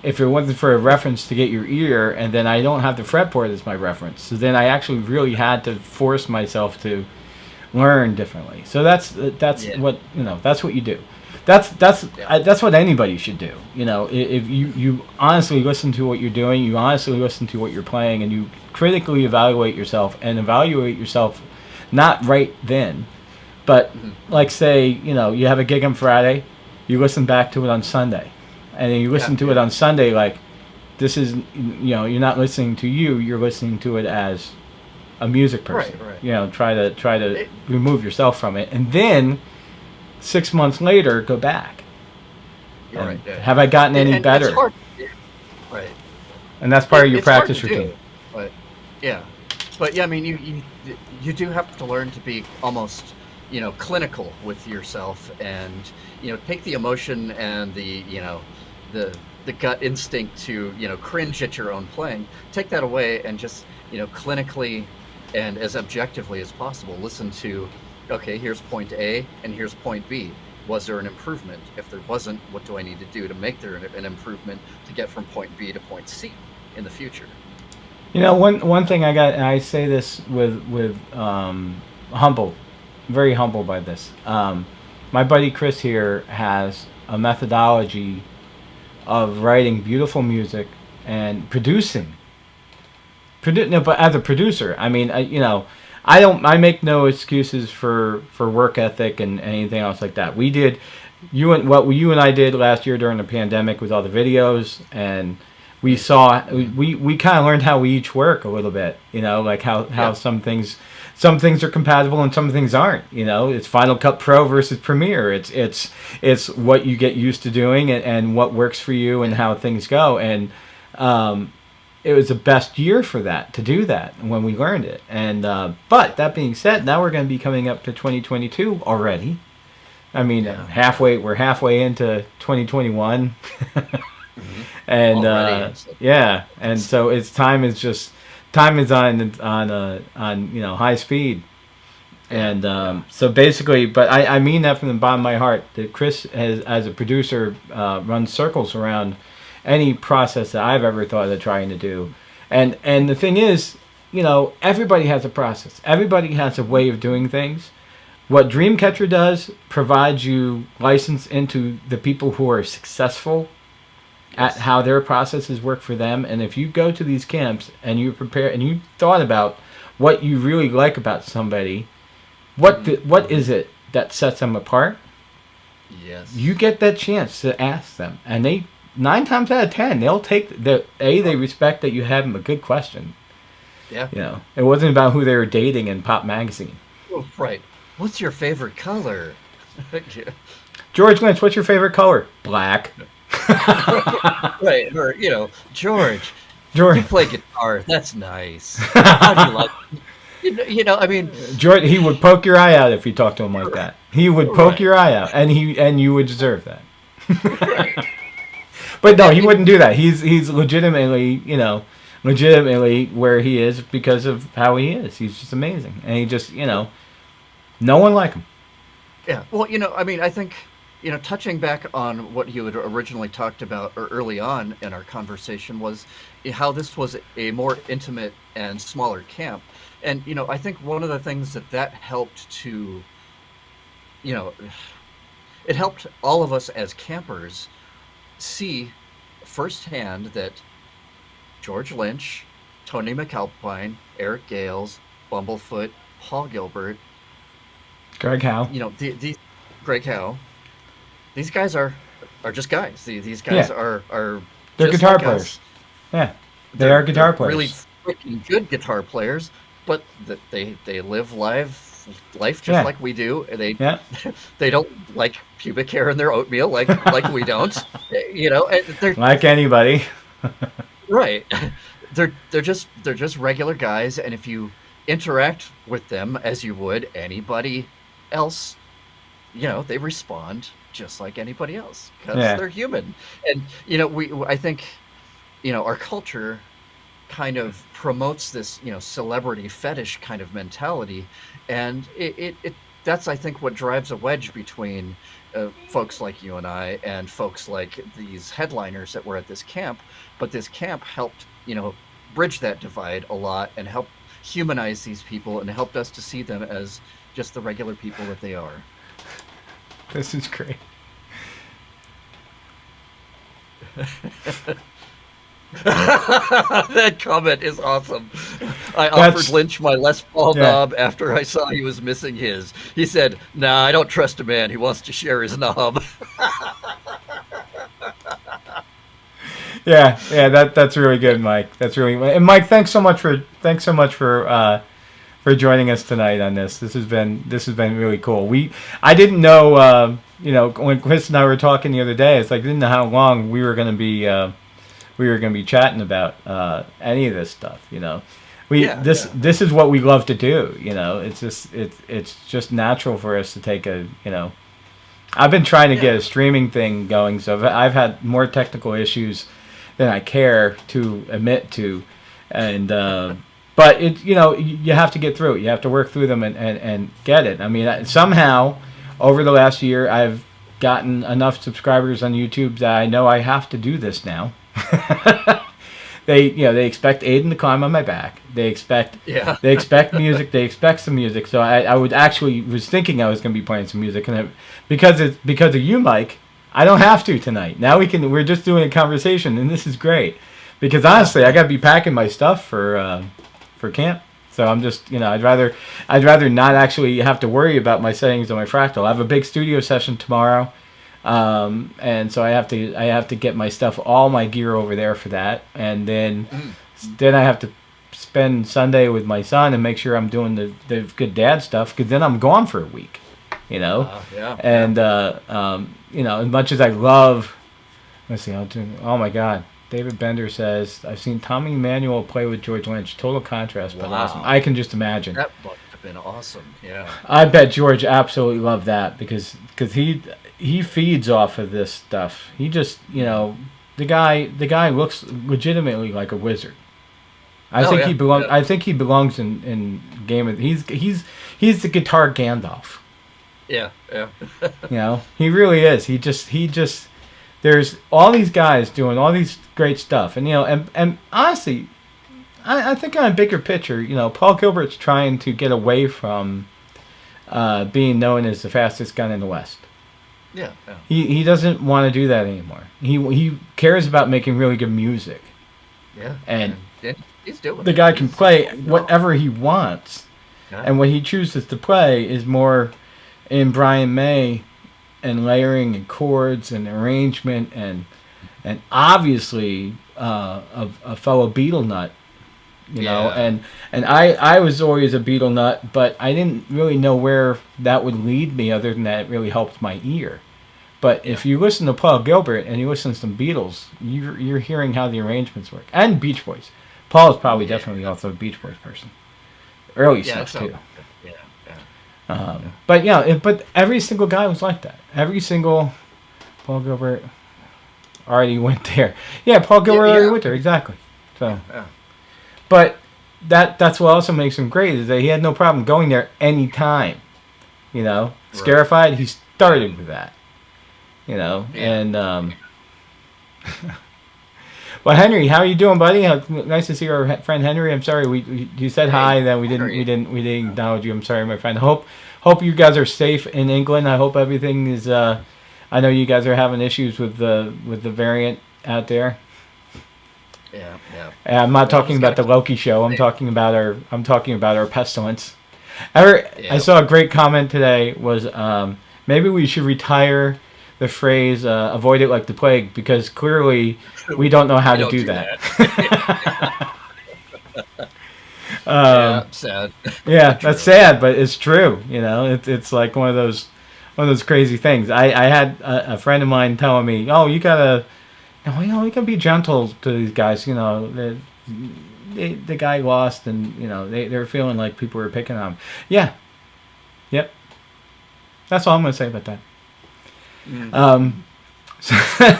if it wasn't for a reference to get your ear, and then I don't have the fretboard as my reference, so then I actually really had to force myself to learn differently. So that's what that's what you do. That's what anybody should do. If you honestly listen to what you're doing, you honestly listen to what you're playing, and you critically evaluate yourself not right then, but like say you have a gig on Friday, you listen back to it on Sunday. And then you listen to it on Sunday, like, this is, you're not listening to you're listening to it as a music person. Right. Try to remove yourself from it. And then, 6 months later, go back. Right. Have I gotten any better? It's hard. Right. And that's part of your practice routine. But I mean, you do have to learn to be almost, clinical with yourself and, take the emotion and the gut instinct to cringe at your own playing, take that away and just clinically and as objectively as possible listen to, okay, here's point A and here's point B. Was there an improvement? If there wasn't, what do I need to do to make there an improvement to get from point B to point C in the future? One thing and I say this with humble, very humbled by this. My buddy Chris here has a methodology of writing beautiful music and producing. But as a producer, I mean, I make no excuses for work ethic and anything else like that. We did what you and I did last year during the pandemic with all the videos, and we kind of learned how we each work a little bit, like how some things are compatible and some things aren't. It's Final Cut Pro versus Premiere. It's what you get used to doing and what works for you and how things go. And it was the best year for that, to do that when we learned it. And but that being said, now we're going to be coming up to 2022 already. I mean, we're halfway into 2021. And and so time is on high speed. And so basically, but I mean that from the bottom of my heart, that Chris has, as a producer, runs circles around any process that I've ever thought of trying to do. And the thing is, everybody has a process. Everybody has a way of doing things. What Dreamcatcher does provides you license into the people who are successful at how their processes work for them. And if you go to these camps and you prepare and you thought about what you really like about somebody, what is it that sets them apart? Yes. You get that chance to ask them, and they 9 times out of 10 they'll take they respect that you have them a good question. Yeah. It wasn't about who they were dating in Pop Magazine. Oh, right. What's your favorite color? George Lynch, what's your favorite color? Black. Right. Or, George, you play guitar. That's nice. How do you like it? I mean, George, he would poke your eye out if you talked to him like that. He would poke your eye out, and you would deserve that. Right. But no, he wouldn't do that. He's legitimately where he is because of how he is. He's just amazing, and he just no one like him. Yeah. Well, I mean, I think touching back on what you had originally talked about or early on in our conversation was how this was a more intimate and smaller camp. And, I think one of the things that helped to, it helped all of us as campers see firsthand that George Lynch, Tony McAlpine, Eric Gales, Bumblefoot, Paul Gilbert, Greg Howe. These Greg Howe. These guys are just guys. These guys are they're just guitar like players. us. Yeah, they're guitar players. Really freaking good guitar players, but they live life just like we do. They don't like pubic hair in their oatmeal like we don't. They're like anybody. Right. They're just regular guys, and if you interact with them as you would anybody else, they respond just like anybody else because they're human. And I think our culture kind of promotes this celebrity fetish kind of mentality, and it that's, I think, what drives a wedge between folks like you and I and folks like these headliners that were at this camp. But this camp helped bridge that divide a lot and help humanize these people and helped us to see them as just the regular people that they are. This is great. That comment is awesome. I offered Lynch my Les Paul knob after I saw he was missing his. He said, "Nah, I don't trust a man who wants to share his knob." Yeah, that's really good, Mike. That's really, and Mike, thanks so much for joining us tonight on this. This has been really cool. I didn't know, when Chris and I were talking the other day, it's like I didn't know how long we were going to be chatting about any of this stuff. This is what we love to do. It's just natural for us to take I've been trying to get a streaming thing going, so I've had more technical issues than I care to admit to, and but you have to get through it. You have to work through them and get it. I mean, somehow over the last year I've gotten enough subscribers on YouTube that I know I have to do this now. They expect Aiden to climb on my back. They expect music. They expect some music. So I was thinking I was going to be playing some music, and because of you, Mike, I don't have to tonight. Now we're just doing a conversation, and this is great. Because honestly, I got to be packing my stuff for camp. So I'm just, I'd rather not actually have to worry about my settings on my Fractal. I have a big studio session tomorrow, and so I have to get my stuff, all my gear over there for that, and then I have to spend Sunday with my son and make sure I'm doing the good dad stuff, because then I'm gone for a week, And as much as I love, let's see, oh my God. David Bender says, I've seen Tommy Emmanuel play with George Lynch. Total contrast, but awesome. I can just imagine. That must have been awesome, yeah. I bet George absolutely loved that because he feeds off of this stuff. He just, the guy looks legitimately like a wizard. I think he belongs in Game of... He's the guitar Gandalf. Yeah. He really is. He just there's all these guys doing all these great stuff, and and honestly, I think on a bigger picture, Paul Gilbert's trying to get away from being known as the fastest gun in the West. Yeah. He doesn't want to do that anymore. He cares about making really good music. Yeah. And he's doing the guy can play whatever he wants, and what he chooses to play is more in Brian May and layering and chords and arrangement and obviously a fellow Beatle nut, and I was always a Beatle nut, but I didn't really know where that would lead me other than that it really helped my ear. But if you listen to Paul Gilbert and you listen to some Beatles, you're hearing how the arrangements work. And Beach Boys. Paul is probably definitely also a Beach Boys person. Early stuff too. But every single guy was like that. Every single Paul Gilbert already went there. Yeah, Paul Gilbert already went there, exactly. So, but that's what also makes him great is that he had no problem going there anytime. Scarified, he started with that. And well, Henry, how are you doing, buddy? Nice to see our friend Henry. I'm sorry you said hi, then we didn't acknowledge you. I'm sorry, my friend. Hope you guys are safe in England. I hope everything is. I know you guys are having issues with the variant out there. Yeah. I'm not talking about the Loki show. I'm talking about our pestilence. I saw a great comment today. Was maybe we should retire the phrase "avoid it like the plague" because clearly we don't know how to do that. Sad. Yeah, that's sad, but it's true. It's like one of those crazy things. I had a friend of mine telling me, "Oh, you gotta be gentle to these guys. The guy lost, and they're feeling like people were picking on him." Yeah. Yep. That's all I'm gonna say about that. So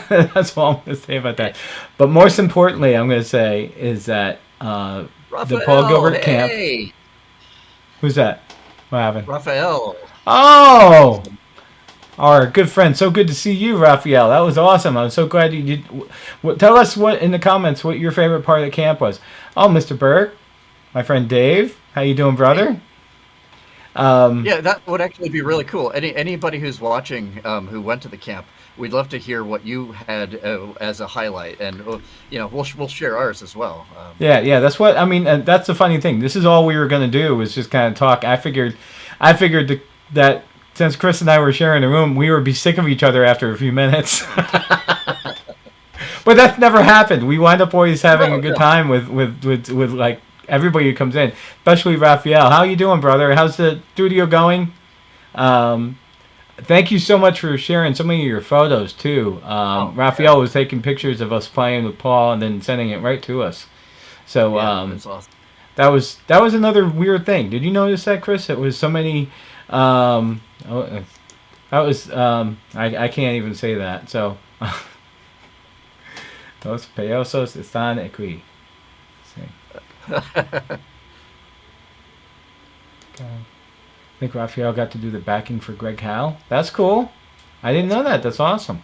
that's all I'm going to say about that. But most importantly, I'm going to say is that the Paul Gilbert camp. Who's that? What happened? Raphael. Oh, our good friend. So good to see you, Raphael. That was awesome. I'm so glad you did. Tell us in the comments what your favorite part of the camp was. Oh, Mr. Burke, my friend Dave. How you doing, brother? That would actually be really cool. Anybody who's watching who went to the camp, we'd love to hear what you had as a highlight, and we'll share ours as well. That's what I mean. And that's the funny thing. This is all we were going to do was just kind of talk. I figured that since Chris and I were sharing a room, we would be sick of each other after a few minutes. But that's never happened. We wind up always having a good time with like everybody who comes in, especially Raphael. How you doing, brother? How's the studio going? Thank you so much for sharing so many of your photos too. Raphael was taking pictures of us playing with Paul and then sending it right to us. So that's awesome. that was another weird thing. Did you notice that, Chris? It was so many. I can't even say that. So Dos peosos están aquí. Okay. I think Raphael got to do the backing for Greg Howe. That's cool. I didn't know that. That's awesome.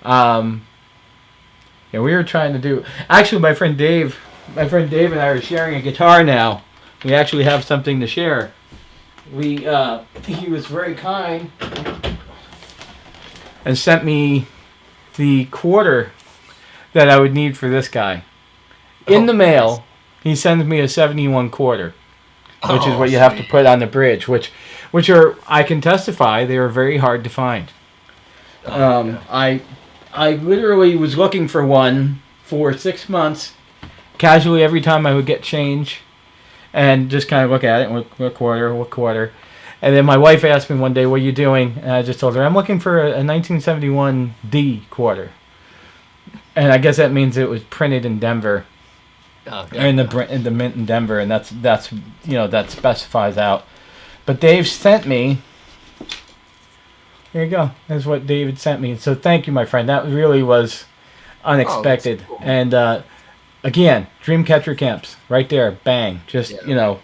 We were trying to do. Actually, my friend Dave and I are sharing a guitar now. We actually have something to share. He was very kind and sent me the quarter that I would need for this guy. In the mail, he sends me a 71 quarter. which is Oh, what you have to sweet. put on the bridge, which are, I can testify, they are very hard to find. Yeah. I literally was looking for one for 6 months, casually every time I would get change, and just kind of look at it, what quarter. And then my wife asked me one day, "What are you doing?" And I just told her, "I'm looking for a 1971 D quarter." And I guess that means it was printed in Denver, Oh, or in the mint in Denver, and that's that specifies out. But Dave sent me. Here you go. That's what David sent me. So thank you, my friend. That really was unexpected. that's cool. And again, Dreamcatcher camps right there. Bang. Just Yeah.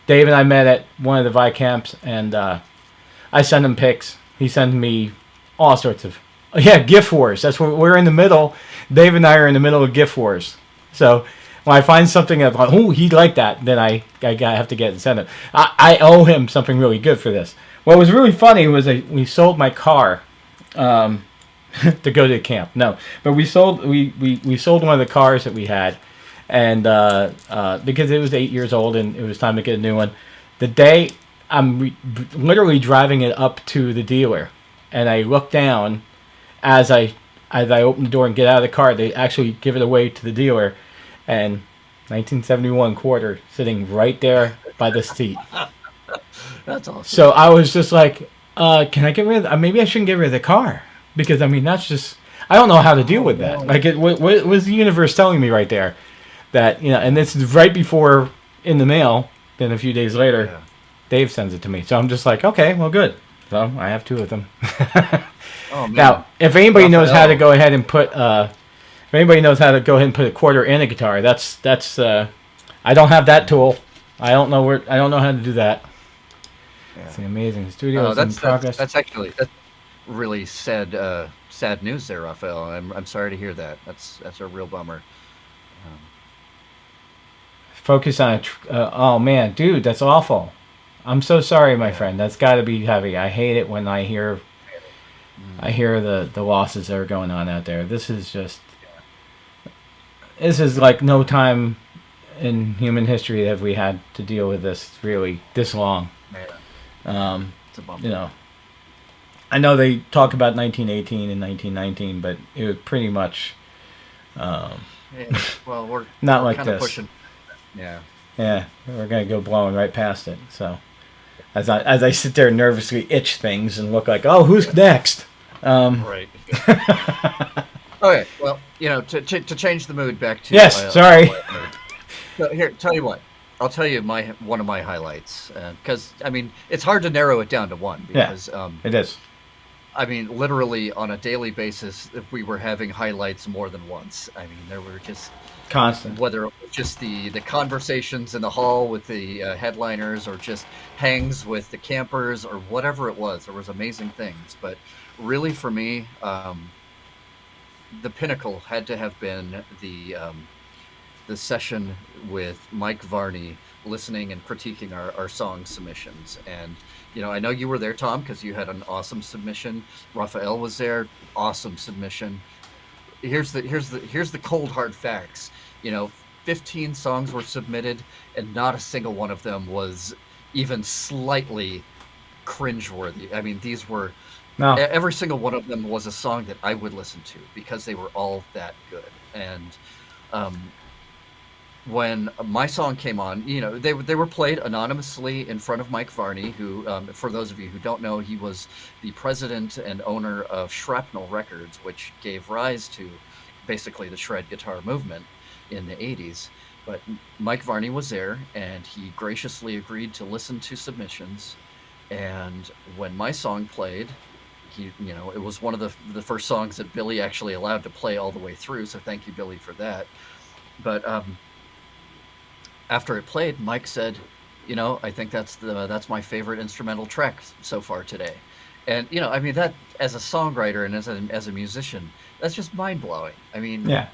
Dave and I met at one of the Vi camps, and I send him pics. He sends me all sorts of gift wars. That's what we're in the middle. Dave and I are in the middle of gift wars. So when I find something that he'd like that, then I have to get it and send it. I owe him something really good for this. What was really funny was we sold my car to go to the camp. No, but we sold one of the cars that we had, and because it was 8 years old and it was time to get a new one. The day I'm literally driving it up to the dealer, and I look down as I open the door and get out of the car. They actually give it away to the dealer, and 1971 quarter sitting right there by the seat. That's awesome. So I was just like, can I get rid of maybe I shouldn't get rid of the car, because I mean that's just, I don't know how to deal with that. No. Like what was the universe telling me right there? That and this is right before in the mail. Then a few days later, Yeah. Dave sends it to me. So I'm just like, okay, well, good. So I have two of them. Oh, man. Now, if anybody knows how to Raphael. go ahead and put, a quarter in a guitar, that's I don't have that tool. I don't know how to do that. Yeah. It's amazing. Studio is in That's progress. that's actually really sad news there, Raphael. I'm sorry to hear that. That's a real bummer. Focus on oh man, dude, that's awful. I'm so sorry, my friend. That's got to be heavy. I hate it when I hear the losses that are going on out there. This is like no time in human history have we had to deal with this really this long. Yeah. It's a bummer. I know they talk about 1918 and 1919, but it was pretty much Yeah. Well, we're not we're like kind of this. pushing. Yeah. Yeah, we're gonna go blowing right past it. So, as I sit there and nervously itch things and look like, oh, who's next? Right. Okay. Well, to change the mood back to Yes, sorry. So here, tell you what. I'll tell you one of my highlights, because I mean it's hard to narrow it down to one because It is. I mean literally on a daily basis we were having highlights more than once. I mean there were just Constant. whether it was just the conversations in the hall with the headliners or just hangs with the campers or whatever it was. There was amazing things, but really for me, the pinnacle had to have been the session with Mike Varney listening and critiquing our song submissions. And I know you were there, Tom, because you had an awesome submission. Raphael was there, awesome submission. Here's the cold hard facts. 15 songs were submitted, and not a single one of them was even slightly cringeworthy. I mean, these were No. every single one of them was a song that I would listen to because they were all that good. And when my song came on, they were played anonymously in front of Mike Varney, who, for those of you who don't know, he was the president and owner of Shrapnel Records, which gave rise to basically the shred guitar movement in the 80s. But Mike Varney was there, and he graciously agreed to listen to submissions. And when my song played, it was one of the first songs that Billy actually allowed to play all the way through. So thank you, Billy, for that. But after it played, Mike said, I think that's my favorite instrumental track so far today. And I mean that as a songwriter and as a musician, that's just mind blowing. I mean, Yeah.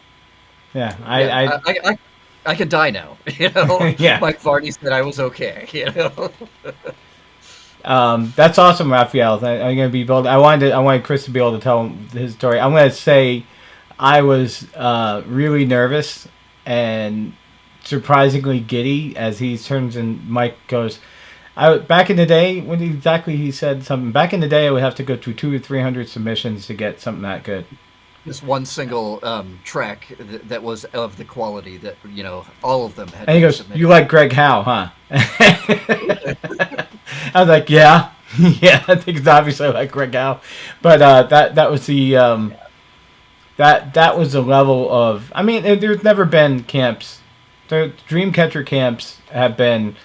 I can die now. Yeah. Mike Varney said I was okay. That's awesome, Raphael. I'm gonna be bold. I wanted Chris to be able to tell his story. I'm gonna say I was really nervous and surprisingly giddy as he turns and Mike goes, back in the day, when exactly he said something, back in the day I would have to go through 200 or 300 submissions to get something that good. Just one single track that was of the quality that, all of them had. And he goes, submitted. "You like Greg Howe, huh?" I was like, "Yeah, yeah, I think it's obviously like Greg Howe," but that was the that was the level of. I mean, there's never been camps. The Dreamcatcher camps have been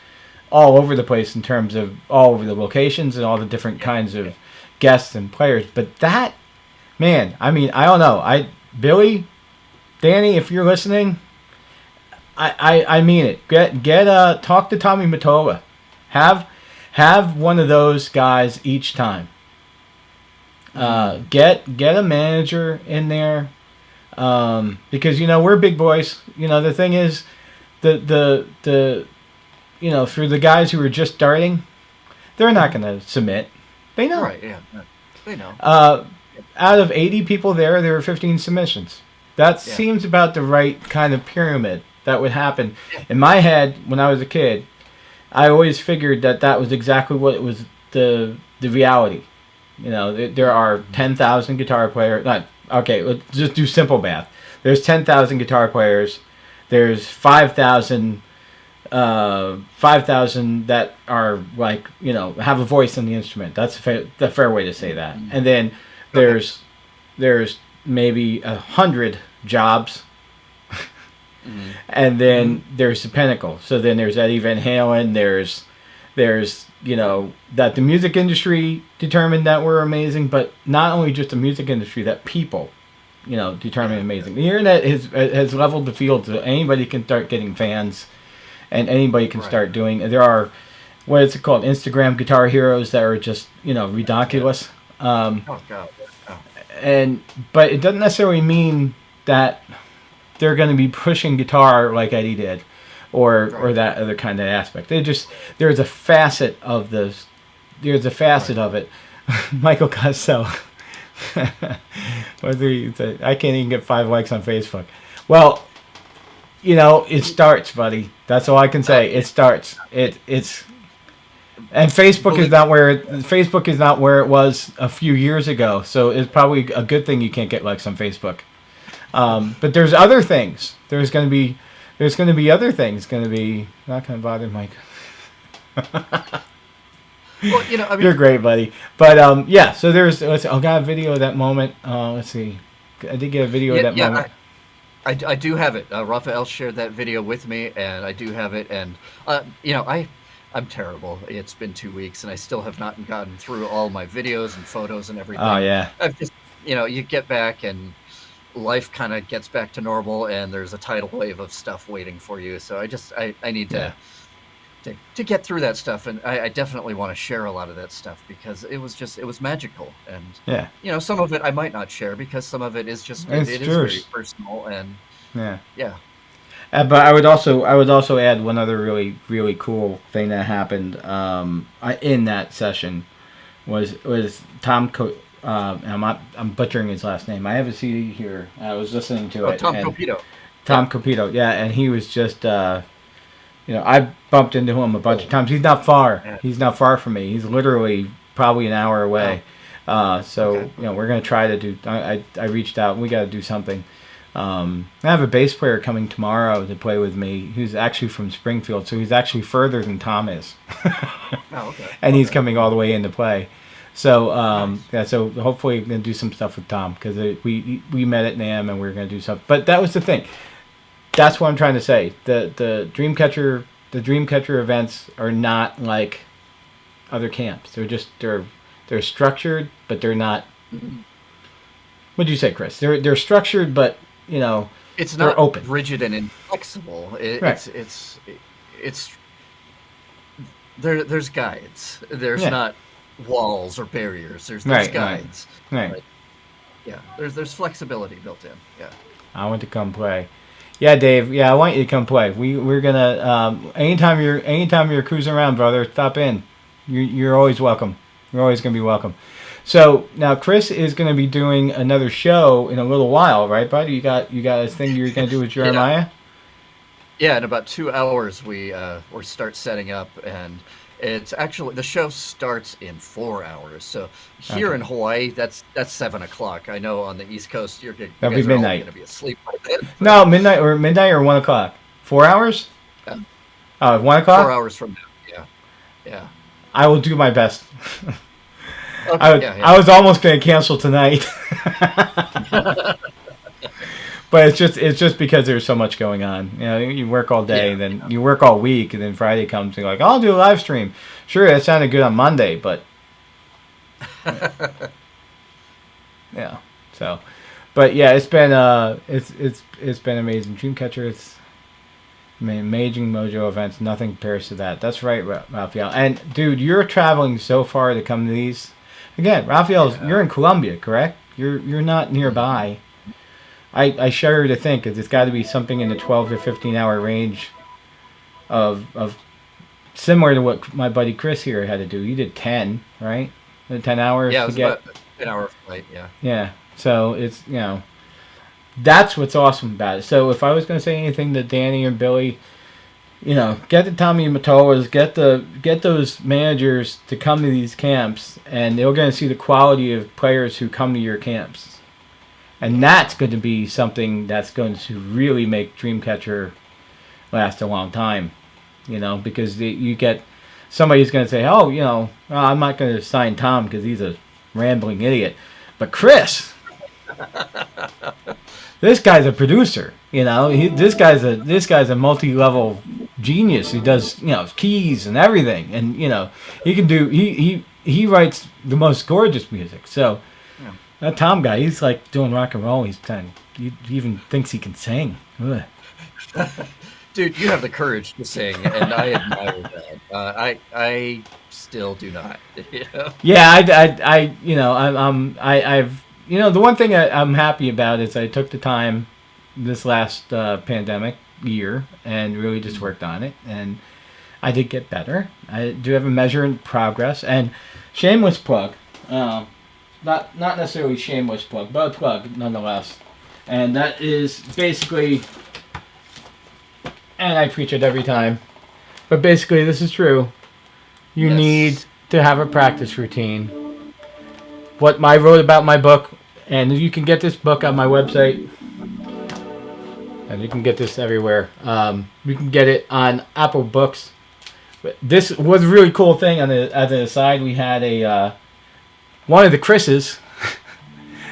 all over the place in terms of all over the locations and all the different kinds of guests and players, but that. Man, I mean, I don't know. Billy, Danny, if you're listening, I mean it. Talk to Tommy Mottola. Have one of those guys each time. Get a manager in there, because we're big boys. The thing is, the for the guys who are just starting, they're not going to submit. They know. Right? Yeah, they know. Out of 80 people there were 15 submissions. That seems about the right kind of pyramid that would happen. In my head, when I was a kid, I always figured that was exactly what it was the reality. There are 10,000 guitar players. Let's just do simple math. There's 10,000 guitar players. There's 5,000 that are have a voice in the instrument. That's the fair way to say that. And then there's maybe 100 jobs, and then there's the pinnacle. So then there's Eddie Van Halen. There's that the music industry determined that we're amazing, but not only just the music industry, that people determine amazing. The internet has leveled the field, so anybody can start getting fans, and anybody can start doing. There are what is it called, Instagram guitar heroes that are just ridiculous. Oh God. But it doesn't necessarily mean that they're going to be pushing guitar like Eddie did, or that other kind of aspect. There's a facet of this. There's a facet of it. Michael Costello. What did he say? I can't even get 5 likes on Facebook. Well, it starts, buddy. That's all I can say. It starts. It's. And Facebook is not where it was a few years ago, so it's probably a good thing you can't get likes on Facebook. But there's other things. There's going to be other things. Going to be not going to bother Mike. Well, you're great, buddy. But so there's. I got a video of that moment. Let's see. I did get a video of that moment. I do have it. Raphael shared that video with me, and I do have it. And I'm terrible. It's been 2 weeks, and I still have not gotten through all my videos and photos and everything. Oh, yeah. I've just, you get back, and life kind of gets back to normal, and there's a tidal wave of stuff waiting for you. So I need to get through that stuff, and I definitely want to share a lot of that stuff, because it was magical. And, some of it I might not share, because some of it is just, it is very personal, and, yeah. But I would also add one other really, really cool thing that happened in that session was Tom. I'm butchering his last name. I have a CD here. I was listening to it. Tom Copito. Tom Copito, yeah, and he was just. I bumped into him a bunch of times. He's not far. Yeah. He's not far from me. He's literally probably an hour away. We're gonna try to do. I reached out. We got to do something. I have a bass player coming tomorrow to play with me who's actually from Springfield, so he's actually further than Tom is. And he's coming all the way in to play. So, so hopefully we're going to do some stuff with Tom, because we met at NAMM and we were going to do stuff. But that was the thing. That's what I'm trying to say. The Dreamcatcher events are not like other camps. They're structured, but they're not. What'd you say, Chris? They're structured, but it's not open, rigid and inflexible. It's there's guides. There's not walls or barriers. There's guides. Right. There's flexibility built in. Yeah. I want to come play. Yeah, Dave. Yeah, I want you to come play. We're gonna anytime you're cruising around, brother, stop in. You're always welcome. You're always gonna be welcome. So now Chris is going to be doing another show in a little while, right, bud? You got a thing you're going to do with Jeremiah? Yeah, in about 2 hours we start setting up, and it's actually the show starts in 4 hours. So here Okay. in Hawaii, that's 7 o'clock. I know on the East Coast, you That'll be guys are all midnight. going to be asleep by then. But No, midnight or 1 o'clock. 4 hours? yeah, Oh, one four o'clock. hours from now. Yeah, yeah. I will do my best. Okay, yeah, I was almost going to cancel tonight, yeah, but it's just because there's so much going on. You know, you work all day, yeah, then you work all week, and then Friday comes and you're like, I'll do a live stream. Sure, that sounded good on Monday, but yeah. So, but yeah, it's been it's been amazing. Dreamcatcher, it's amazing Mojo events. Nothing compares to that. That's right, Raphael. And dude, you're traveling so far to come to these. Again, Raphael, yeah. you're in Colombia, correct? You're not nearby. I shudder to think that it's got to be something in the 12 to 15 hour range of similar to what my buddy Chris here had to do. You did 10, right? 10 hours Yeah, it to was get. about an hour flight. Yeah. Yeah. So it's, that's what's awesome about it. So if I was going to say anything to Danny or Billy, get the Tommy Mottolas, get those managers to come to these camps, and they're going to see the quality of players who come to your camps. And that's going to be something that's going to really make Dreamcatcher last a long time, because you get somebody's going to say, oh, I'm not going to sign Tom because he's a rambling idiot. But Chris, this guy's a producer, this guy's a multi-level genius who does, keys and everything. And, he can do, he writes the most gorgeous music. So Yeah. that Tom guy, he's like doing rock and roll. He even thinks he can sing. Ugh. Dude, you have the courage to sing, and I admire that. I still do not. Yeah, I've the one thing I'm happy about is I took the time this last pandemic year and really just worked on it, and I did get better. I do have a measure in progress, and shameless plug, not necessarily shameless plug, but a plug nonetheless, and that is basically, and I preach it every time, but basically this is true. You Yes. need to have a practice routine. What I wrote about my book, and you can get this book on my website, and you can get this everywhere. You can get it on Apple Books. But this was a really cool thing. As an aside, we had one of the Chris's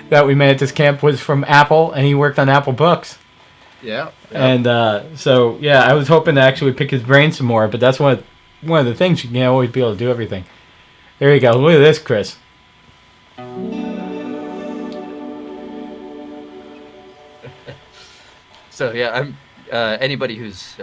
that we met at this camp was from Apple, and he worked on Apple Books. Yeah. And so, yeah, I was hoping to actually pick his brain some more, but that's one of the things. You can't always be able to do everything. There you go. Look at this, Chris. So yeah, I'm anybody who's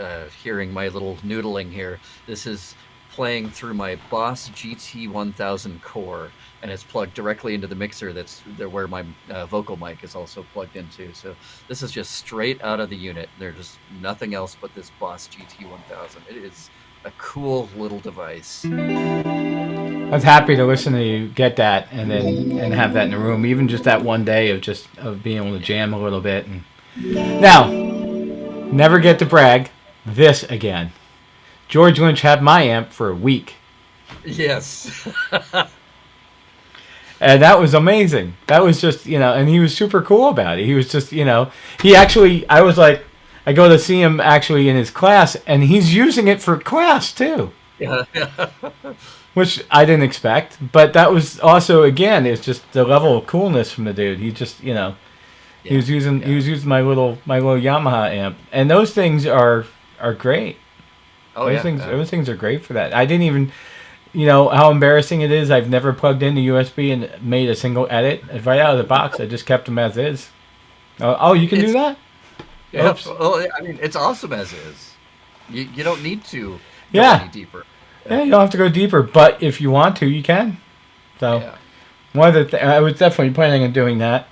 hearing my little noodling here. This is playing through my Boss GT1000 core, and it's plugged directly into the mixer. That's where my vocal mic is also plugged into. So this is just straight out of the unit. There's just nothing else but this Boss GT1000. It is a cool little device. I was happy to listen to you get that and have that in the room, even just that one day of being able to jam a little bit. And now, never get to brag. This again. George Lynch had my amp for a week, Yes. and that was amazing. That was just and he was super cool about it. He was just he actually, I was like, I go to see him actually in his class, and he's using it for class too. Yeah. Which I didn't expect, but that was also, again, it's just the level of coolness from the dude. He just, he was using my little Yamaha amp, and those things are great. Oh those yeah. things, those things are great for that. I didn't even, how embarrassing it is. I've never plugged in the USB and made a single edit. Right out of the box, I just kept them as is. Oh, you can do that? Yeah. Oops. Well, I mean, it's awesome as is. You don't need to go Yeah. any deeper. Yeah, you don't have to go deeper, but if you want to, you can. So. Yeah. One of the I was definitely planning on doing that.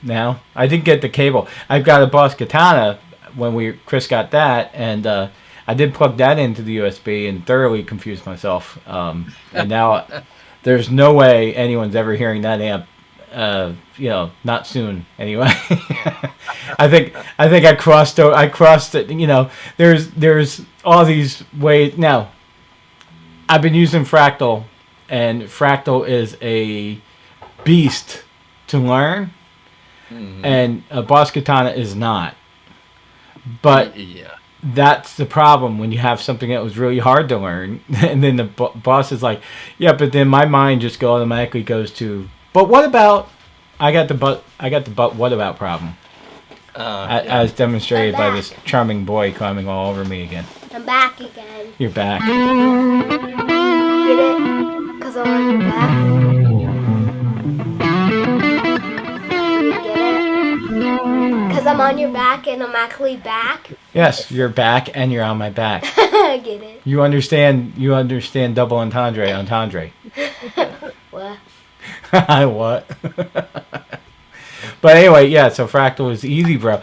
Now I did get the cable. I've got a Boss Katana when Chris got that, and I did plug that into the USB and thoroughly confused myself. And now there's no way anyone's ever hearing that amp not soon anyway. I think I crossed it. There's all these ways now. I've been using Fractal, and Fractal is a beast to learn, and Boss Katana is not. But that's the problem when you have something that was really hard to learn, and then the boss is like, yeah, but then my mind just automatically goes to, but what about? I got the but what about problem, as demonstrated by this charming boy climbing all over me again. I'm back again. You're back. Get it? Because I'm on your back. Do you get it? Because I'm on your back and I'm actually back. Yes, you're back and you're on my back. Get it? You understand double entendre. What? What? But anyway, yeah, so Fractal was easy, bro.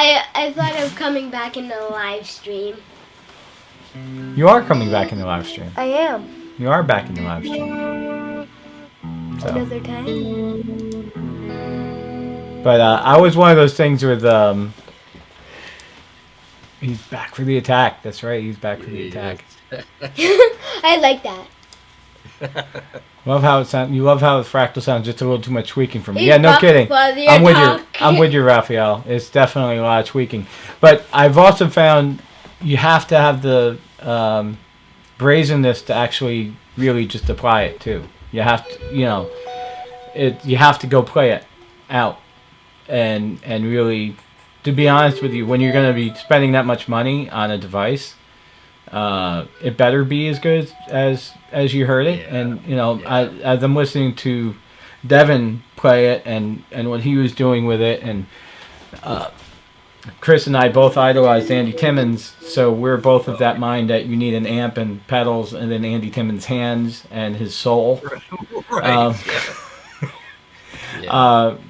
I thought of coming back in the live stream. You are coming back in the live stream. I am. You are back in the live stream. So. Another time. But I was one of those things with he's back for the attack. That's right, he's back for the attack. I like that. Love how it sounds. You love how the Fractal sounds just a little too much tweaking for me. He's Yeah, no back kidding. for the I'm with attack. you. I'm with you, Raphael. It's definitely a lot of tweaking. But I've also found you have to have the brazenness to actually really just apply it too. You have to, you have to go play it out, and really, to be honest with you, when you're going to be spending that much money on a device, it better be as good as you heard it. Yeah. And as I'm listening to Devin play it and what he was doing with it, and Chris and I both idolized Andy Timmons, so we're both of that mind that you need an amp and pedals, and then Andy Timmons' hands and his soul. Right.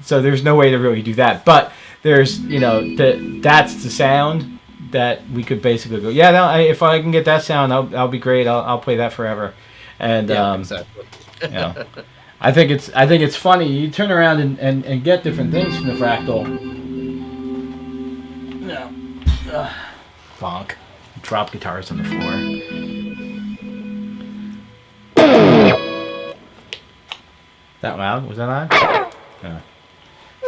So there's no way to really do that, but there's that's the sound that we could basically go, yeah, no, if I can get that sound, I'll be great. I'll play that forever. And Exactly. I think it's funny. You turn around and get different things from the Fractal. No. Bonk. Drop guitars on the floor. That loud? Was that loud? Yeah.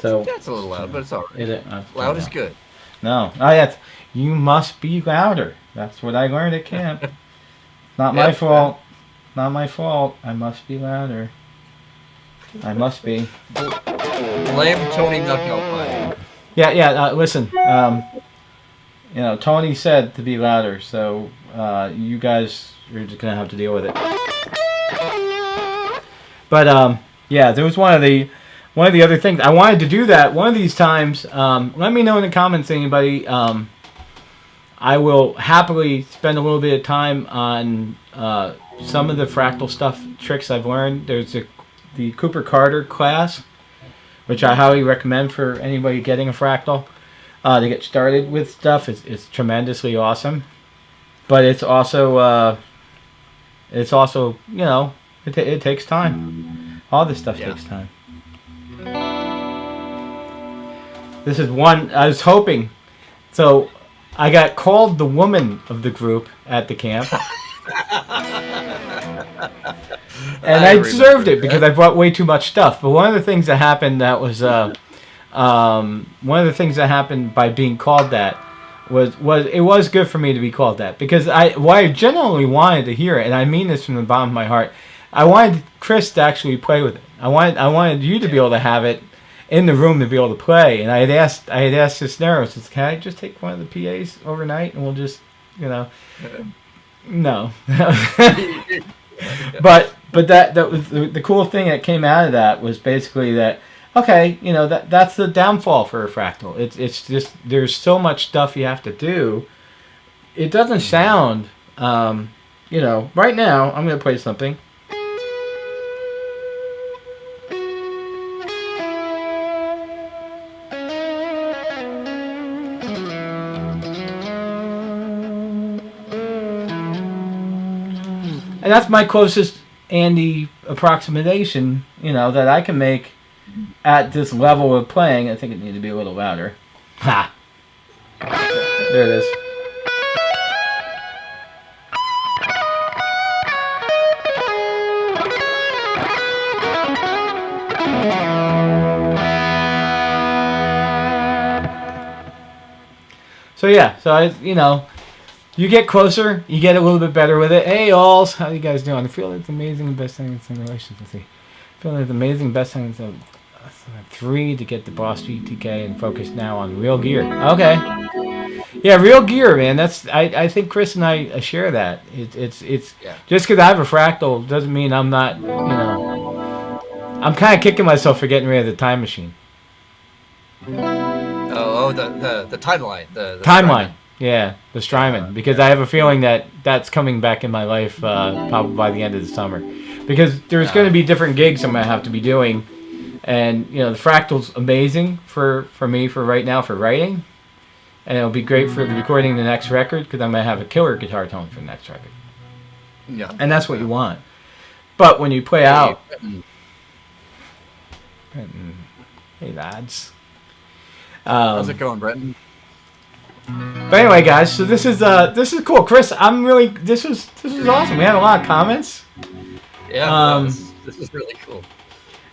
So That's a little loud, but it's all right. Loud is good. No. Oh, yeah. You must be louder. That's what I learned at camp. Not my fault. Not my fault. I must be louder. I must be. Blame Tony Knuckle. Yeah. Listen. Tony said to be louder, so you guys are just gonna have to deal with it. But there was one of the other things I wanted to do that one of these times. Let me know in the comments, anybody. I will happily spend a little bit of time on some of the Fractal stuff, tricks I've learned. There's the Cooper Carter class, which I highly recommend for anybody getting a Fractal to get started with stuff. It's tremendously awesome, but it's also it takes time. All this stuff takes time. This is one I was hoping. So I got called the woman of the group at the camp. And I deserved it because I brought way too much stuff. But one of the things that happened that was one of the things that happened by being called that was it was good for me to be called that, because I genuinely wanted to hear it, and I mean this from the bottom of my heart. I wanted Chris to actually play with it. I wanted you to be able to have it in the room to be able to play. And I had asked Cisneros, can I just take one of the PAs overnight and we'll just no. but that was the cool thing that came out of that was basically that, okay, that's the downfall for a Fractal. It's just there's so much stuff you have to do. It doesn't sound right now I'm going to play something. And that's my closest Andy approximation, that I can make at this level of playing. I think it needs to be a little louder. Ha! There it is. So yeah, you get closer, you get a little bit better with it. Hey, alls, how you guys doing? I feel it's amazing, best thing in relations. Let's see. I feel it's amazing, best thing in 3 to get the Boss GTK and focus now on real gear. Okay. Yeah, real gear, man. I think Chris and I share that. It's just because I have a fractal doesn't mean I'm not. I'm kind of kicking myself for getting rid of the time machine. The timeline. The timeline. Yeah, the Strymon. Because I have a feeling that that's coming back in my life probably by the end of the summer. Because there's going to be different gigs I'm going to have to be doing. And, the Fractal's amazing for me for right now for writing. And it'll be great for recording the next record because I'm going to have a killer guitar tone for the next record. Yeah. And that's what you want. But when you play out... Hey, lads. How's it going, Brenton? But anyway, guys, so this is cool, Chris. This is awesome. We had a lot of comments. Yeah, this is really cool.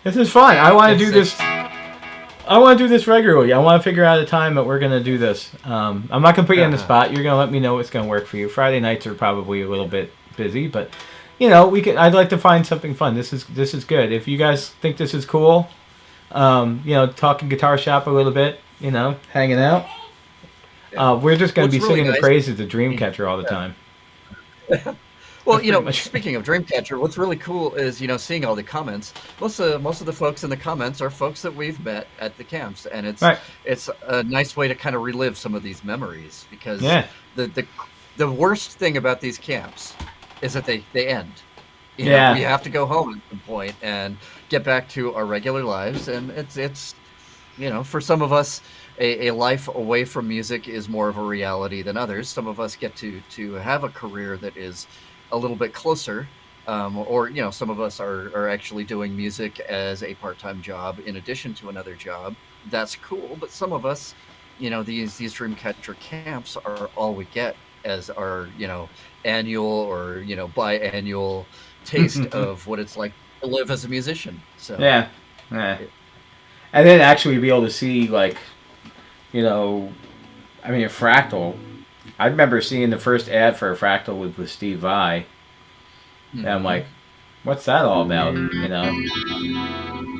This is fun. I want to do this. I want to do this regularly. I want to figure out a time that we're gonna do this. I'm not gonna put you on the spot. You're gonna let me know what's gonna work for you. Friday nights are probably a little bit busy, but I'd like to find something fun. This is good. If you guys think this is cool, talking guitar shop a little bit, hanging out. We're just going to be singing the praises of Dreamcatcher all the time. Well, speaking of Dreamcatcher, what's really cool is, seeing all the comments. Most of the folks in the comments are folks that we've met at the camps, and it's a nice way to kind of relive some of these memories because the worst thing about these camps is that they end. We have to go home at some point and get back to our regular lives, and it's for some of us, a life away from music is more of a reality than others. Some of us get to have a career that is a little bit closer, or some of us are actually doing music as a part-time job in addition to another job. That's cool, but some of us, these Dreamcatcher camps are all we get as our annual or biannual taste of what it's like to live as a musician. So yeah. And then actually be able to see a Fractal. I remember seeing the first ad for a Fractal with Steve Vai. And I'm like, what's that all about?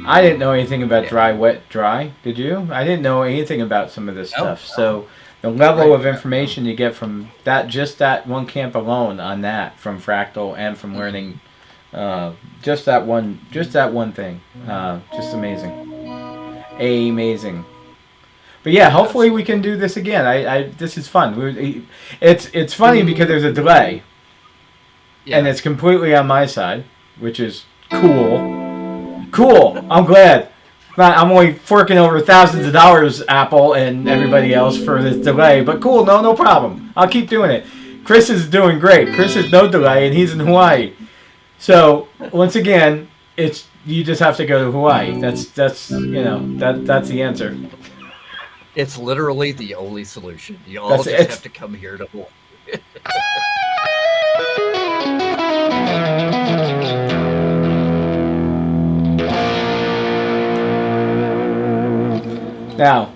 I didn't know anything about dry, wet, dry. Did you? I didn't know anything about some of this stuff. So the level of information you get from that one camp alone on that from Fractal and from learning just that one thing. Just amazing. But yeah, hopefully we can do this again. This is fun. It's funny because there's a delay, and it's completely on my side, which is cool. Cool. I'm glad. I'm only forking over thousands of dollars, Apple and everybody else, for this delay. But cool, no problem. I'll keep doing it. Chris is doing great. Chris has no delay, and he's in Hawaii. So once again, you just have to go to Hawaii. That's that's the answer. It's literally the only solution. You all have to come here to Hawaii. Now,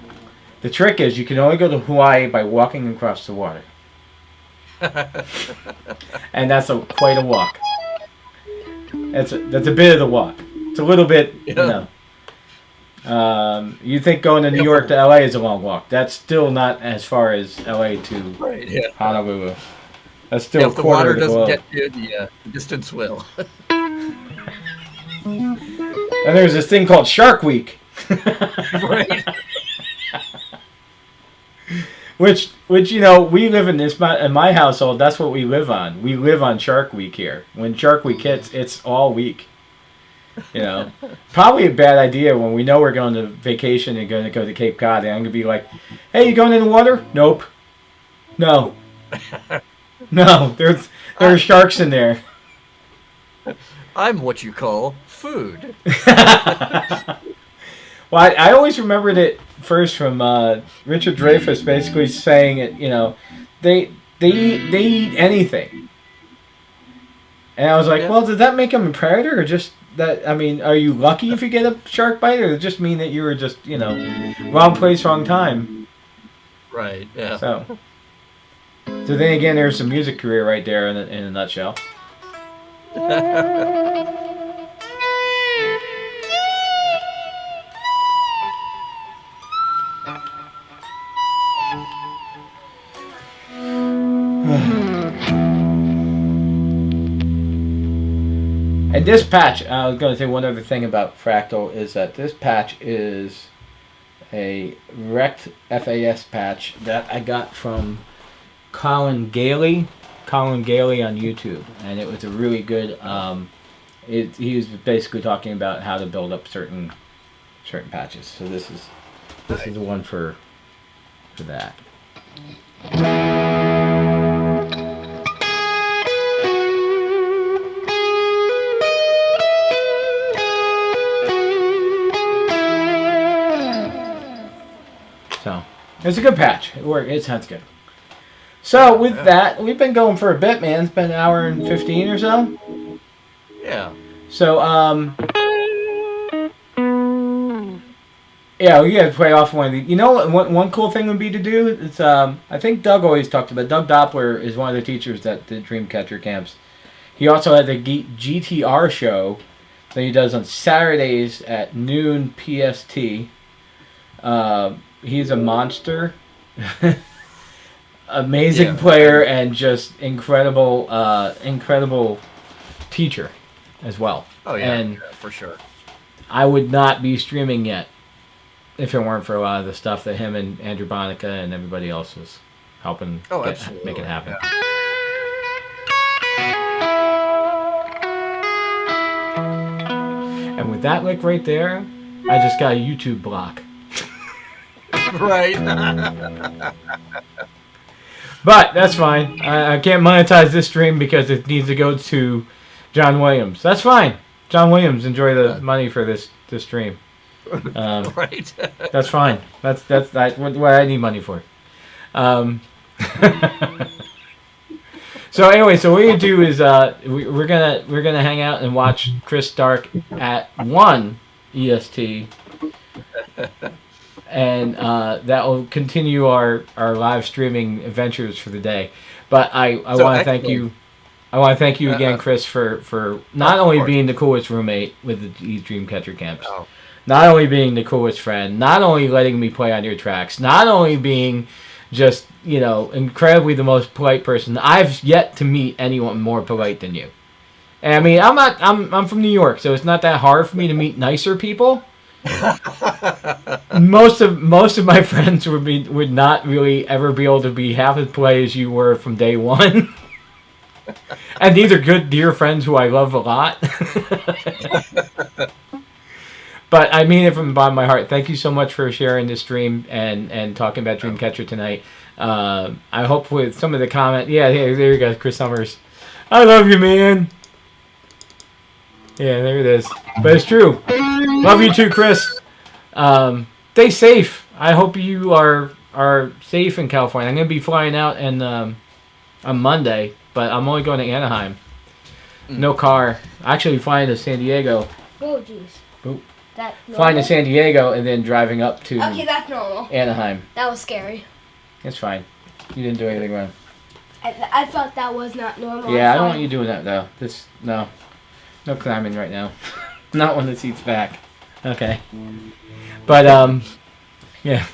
the trick is you can only go to Hawaii by walking across the water. And that's quite a walk. That's a bit of the walk. It's a little bit, you think going to New York to LA is a long walk. That's still not as far as LA to Honolulu. That's still a quarter of the globe. If the water doesn't get you, the distance will. And there's this thing called Shark Week. Right. Which we live in my household. That's what we live on. We live on Shark Week here. When Shark Week hits, it's all week. Probably a bad idea when we know we're going to vacation and going to go to Cape Cod. And I'm going to be like, "Hey, you going in the water?" Nope. No. There's sharks in there. I'm what you call food. Well, I always remembered it first from Richard Dreyfuss basically saying it. You know, they eat anything, and I was like, Yeah. well, does that make them a predator, or just that? I mean, are you lucky if you get a shark bite, or does it just mean that you were just wrong place, wrong time? Right. Yeah. So then again, there's some music career right there in a nutshell. And this patch, I was going to say one other thing about Fractal is that this patch is a wrecked FAS patch that I got from Colin Gailey on YouTube, and it was a really good. He was basically talking about how to build up certain patches. So this is the one for that. So it's a good patch. It sounds good. So with that, we've been going for a bit, man. It's been an hour and 15 or so. Yeah. So yeah, we gotta play off one of these. You know what? One cool thing would be to do. It's I think Doug always talked about. Doug Doppler is one of the teachers at the Dreamcatcher camps. He also has a GTR show that he does on Saturdays at noon PST. He's a monster. Amazing player and just incredible teacher as well. Oh yeah, and for sure. I would not be streaming yet if it weren't for a lot of the stuff that him and Andrew Bonica and everybody else was helping make it happen. Yeah. And with that lick right there, I just got a YouTube block. Right. But that's fine. I can't monetize this stream because it needs to go to John Williams. That's fine. John Williams, enjoy the money for this stream. Right. That's fine. That's what I need money for. So anyway, so what we're gonna do is we're gonna hang out and watch Chris Stark at 1 EST. And that will continue our live streaming adventures for the day. But I want to thank you. I want to thank you again, Chris, for not only being the coolest roommate with these Dreamcatcher camps, not only being the coolest friend, not only letting me play on your tracks, not only being just incredibly the most polite person. I've yet to meet anyone more polite than you. And I mean, I'm from New York, so it's not that hard for me to meet nicer people. most of my friends would not really ever be able to be half as polite as you were from day one. And these are good dear friends who I love a lot. But I mean it from the bottom of my heart. Thank you so much for sharing this stream and talking about Dreamcatcher tonight. I hope with some of the comment. Yeah, there you go, Chris Summers. I love you, man. Yeah, there it is. But it's true. Love you too, Chris. Stay safe. I hope you are safe in California. I'm going to be flying out on Monday, but I'm only going to Anaheim. No car. Actually flying to San Diego. Oh, jeez. That flying to San Diego and then driving up to that's normal. Anaheim. That was scary. It's fine. You didn't do anything wrong. I thought that was not normal. Yeah, I don't want you doing that, though. No climbing right now. Not when the seat's back. Okay. But, yeah.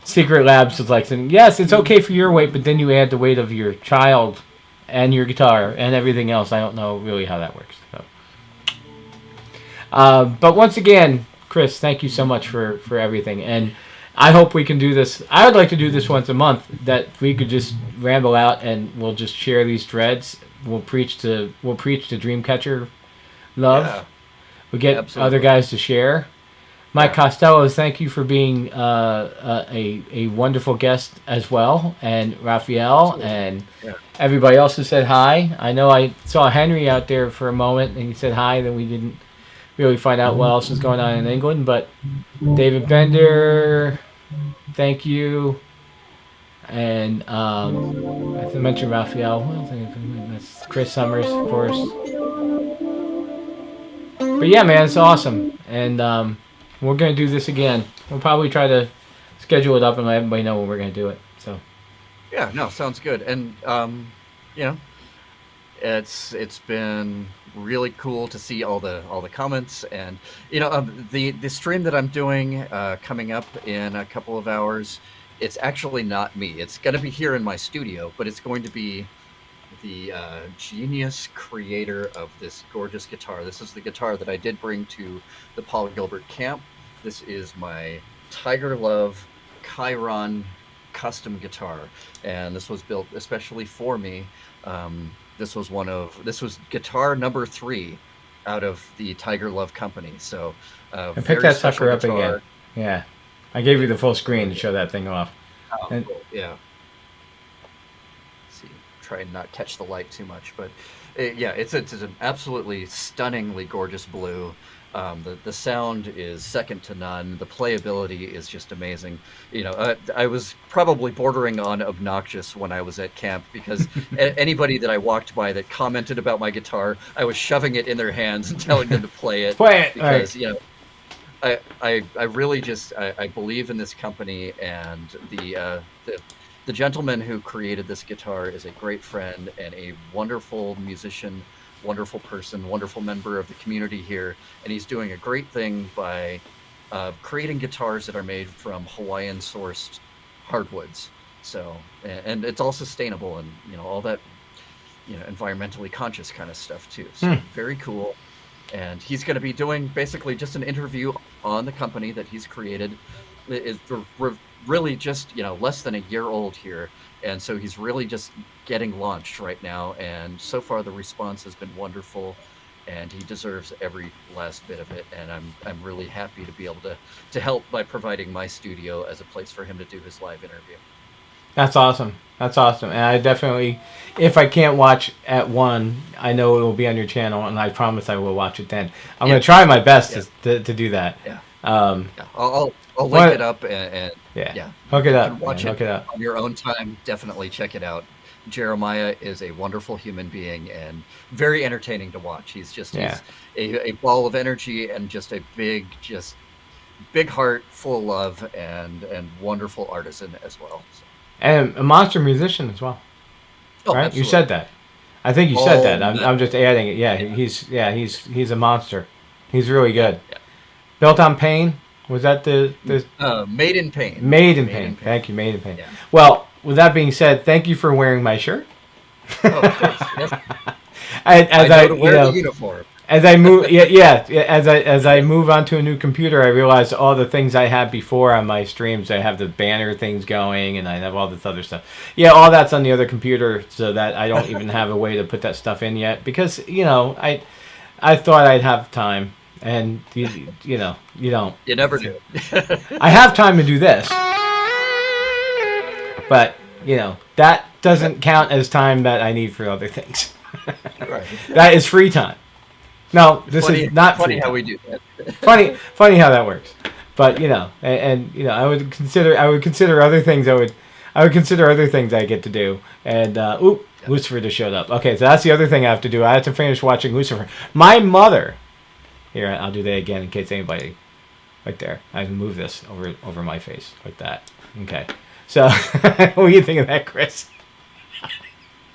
Secret Labs is like saying, yes, it's okay for your weight, but then you add the weight of your child and your guitar and everything else. I don't know really how that works. So. But once again, Chris, thank you so much for everything. And I hope we can do this. I would like to do this once a month, that we could just ramble out and we'll just share these threads. We'll preach to Dreamcatcher love. Yeah, we get other guys to share. Mike Costello, thank you for being a wonderful guest as well, and Raphael and everybody else who said hi. I know I saw Henry out there for a moment, and he said hi. Then we didn't really find out what else was going on in England. But David Bender, thank you. And I mentioned Raphael. That's Chris Summers, of course. But yeah, man, it's awesome. And we're going to do this again. We'll probably try to schedule it up and let everybody know when we're going to do it. So. Yeah, no, sounds good. And, you know, it's been really cool to see all the comments. And, you know, the stream that I'm doing coming up in a couple of hours, it's actually not me. It's going to be here in my studio, but it's going to be the genius creator of this gorgeous guitar. This is the guitar that I did bring to the Paul Gilbert camp. This is my Tiger Love Chiron custom guitar, and this was built especially for me. This was guitar number 3 out of the Tiger Love company. So I picked that sucker up again. Yeah, I gave you the full screen to show that thing off. Oh, and, cool. Yeah. Let's see, try and not catch the light too much, but yeah, it's an absolutely stunningly gorgeous blue. The sound is second to none. The playability is just amazing. You know, I was probably bordering on obnoxious when I was at camp, because anybody that I walked by that commented about my guitar, I was shoving it in their hands and telling them to play it. Because, right. You know, I really just I believe in this company, and the gentleman who created this guitar is a great friend and a wonderful musician, wonderful person, wonderful member of the community here, and he's doing a great thing by creating guitars that are made from Hawaiian sourced hardwoods. So, and it's all sustainable, and you know, all that, you know, environmentally conscious kind of stuff too. So very cool. And he's going to be doing basically just an interview on the company that he's created. We're really just, you know, less than a year old here, and so he's really just getting launched right now. And so far the response has been wonderful, and he deserves every last bit of it. And I'm really happy to be able to help by providing my studio as a place for him to do his live interview. That's awesome. That's awesome. And I definitely, if I can't watch at 1, I know it will be on your channel, and I promise I will watch it then. I'm going to try my best to do that. Yeah. I'll link it up and hook it up. Watch it on your own time. Definitely check it out. Jeremiah is a wonderful human being and very entertaining to watch. He's just he's a ball of energy and just a big heart full of love and wonderful artisan as well. So. And a monster musician as well. Oh, right? Absolutely. You said that. I think you said that. I'm just adding it. Yeah, he's a monster. He's really good. Yeah. Built on Pain. Was that the Made in Pain? Made in Pain. Thank you, Made in Pain. Yeah. Well, with that being said, thank you for wearing my shirt. Oh, of course. Yes. I know to wear the uniform. As I move, as I move onto a new computer, I realize all the things I had before on my streams. I have the banner things going, and I have all this other stuff. Yeah, all that's on the other computer, so that I don't even have a way to put that stuff in yet. Because I thought I'd have time, and you know, you don't. You never do. I have time to do this, but that doesn't count as time that I need for other things. Right. That is free time. No, this is not funny free how time. we do that. funny how that works. But I would consider other things. I would consider other things I get to do. And Lucifer just showed up. Okay, so that's the other thing I have to do. I have to finish watching Lucifer. My mother. Here, I'll do that again in case anybody. Right there. I can move this over my face like that. Okay. So, what do you think of that, Chris?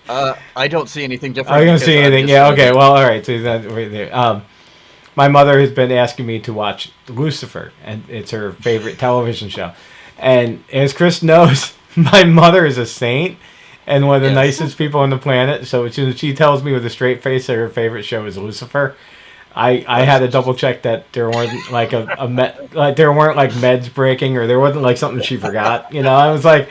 I don't see anything different. I don't see anything. Yeah. Okay. Well, all right. So that's right there. My mother has been asking me to watch Lucifer, and it's her favorite television show. And as Chris knows, my mother is a saint and one of the nicest people on the planet. So as soon as she tells me with a straight face that her favorite show is Lucifer, I had to double check that there weren't like there weren't like meds breaking, or there wasn't like something she forgot. I was like.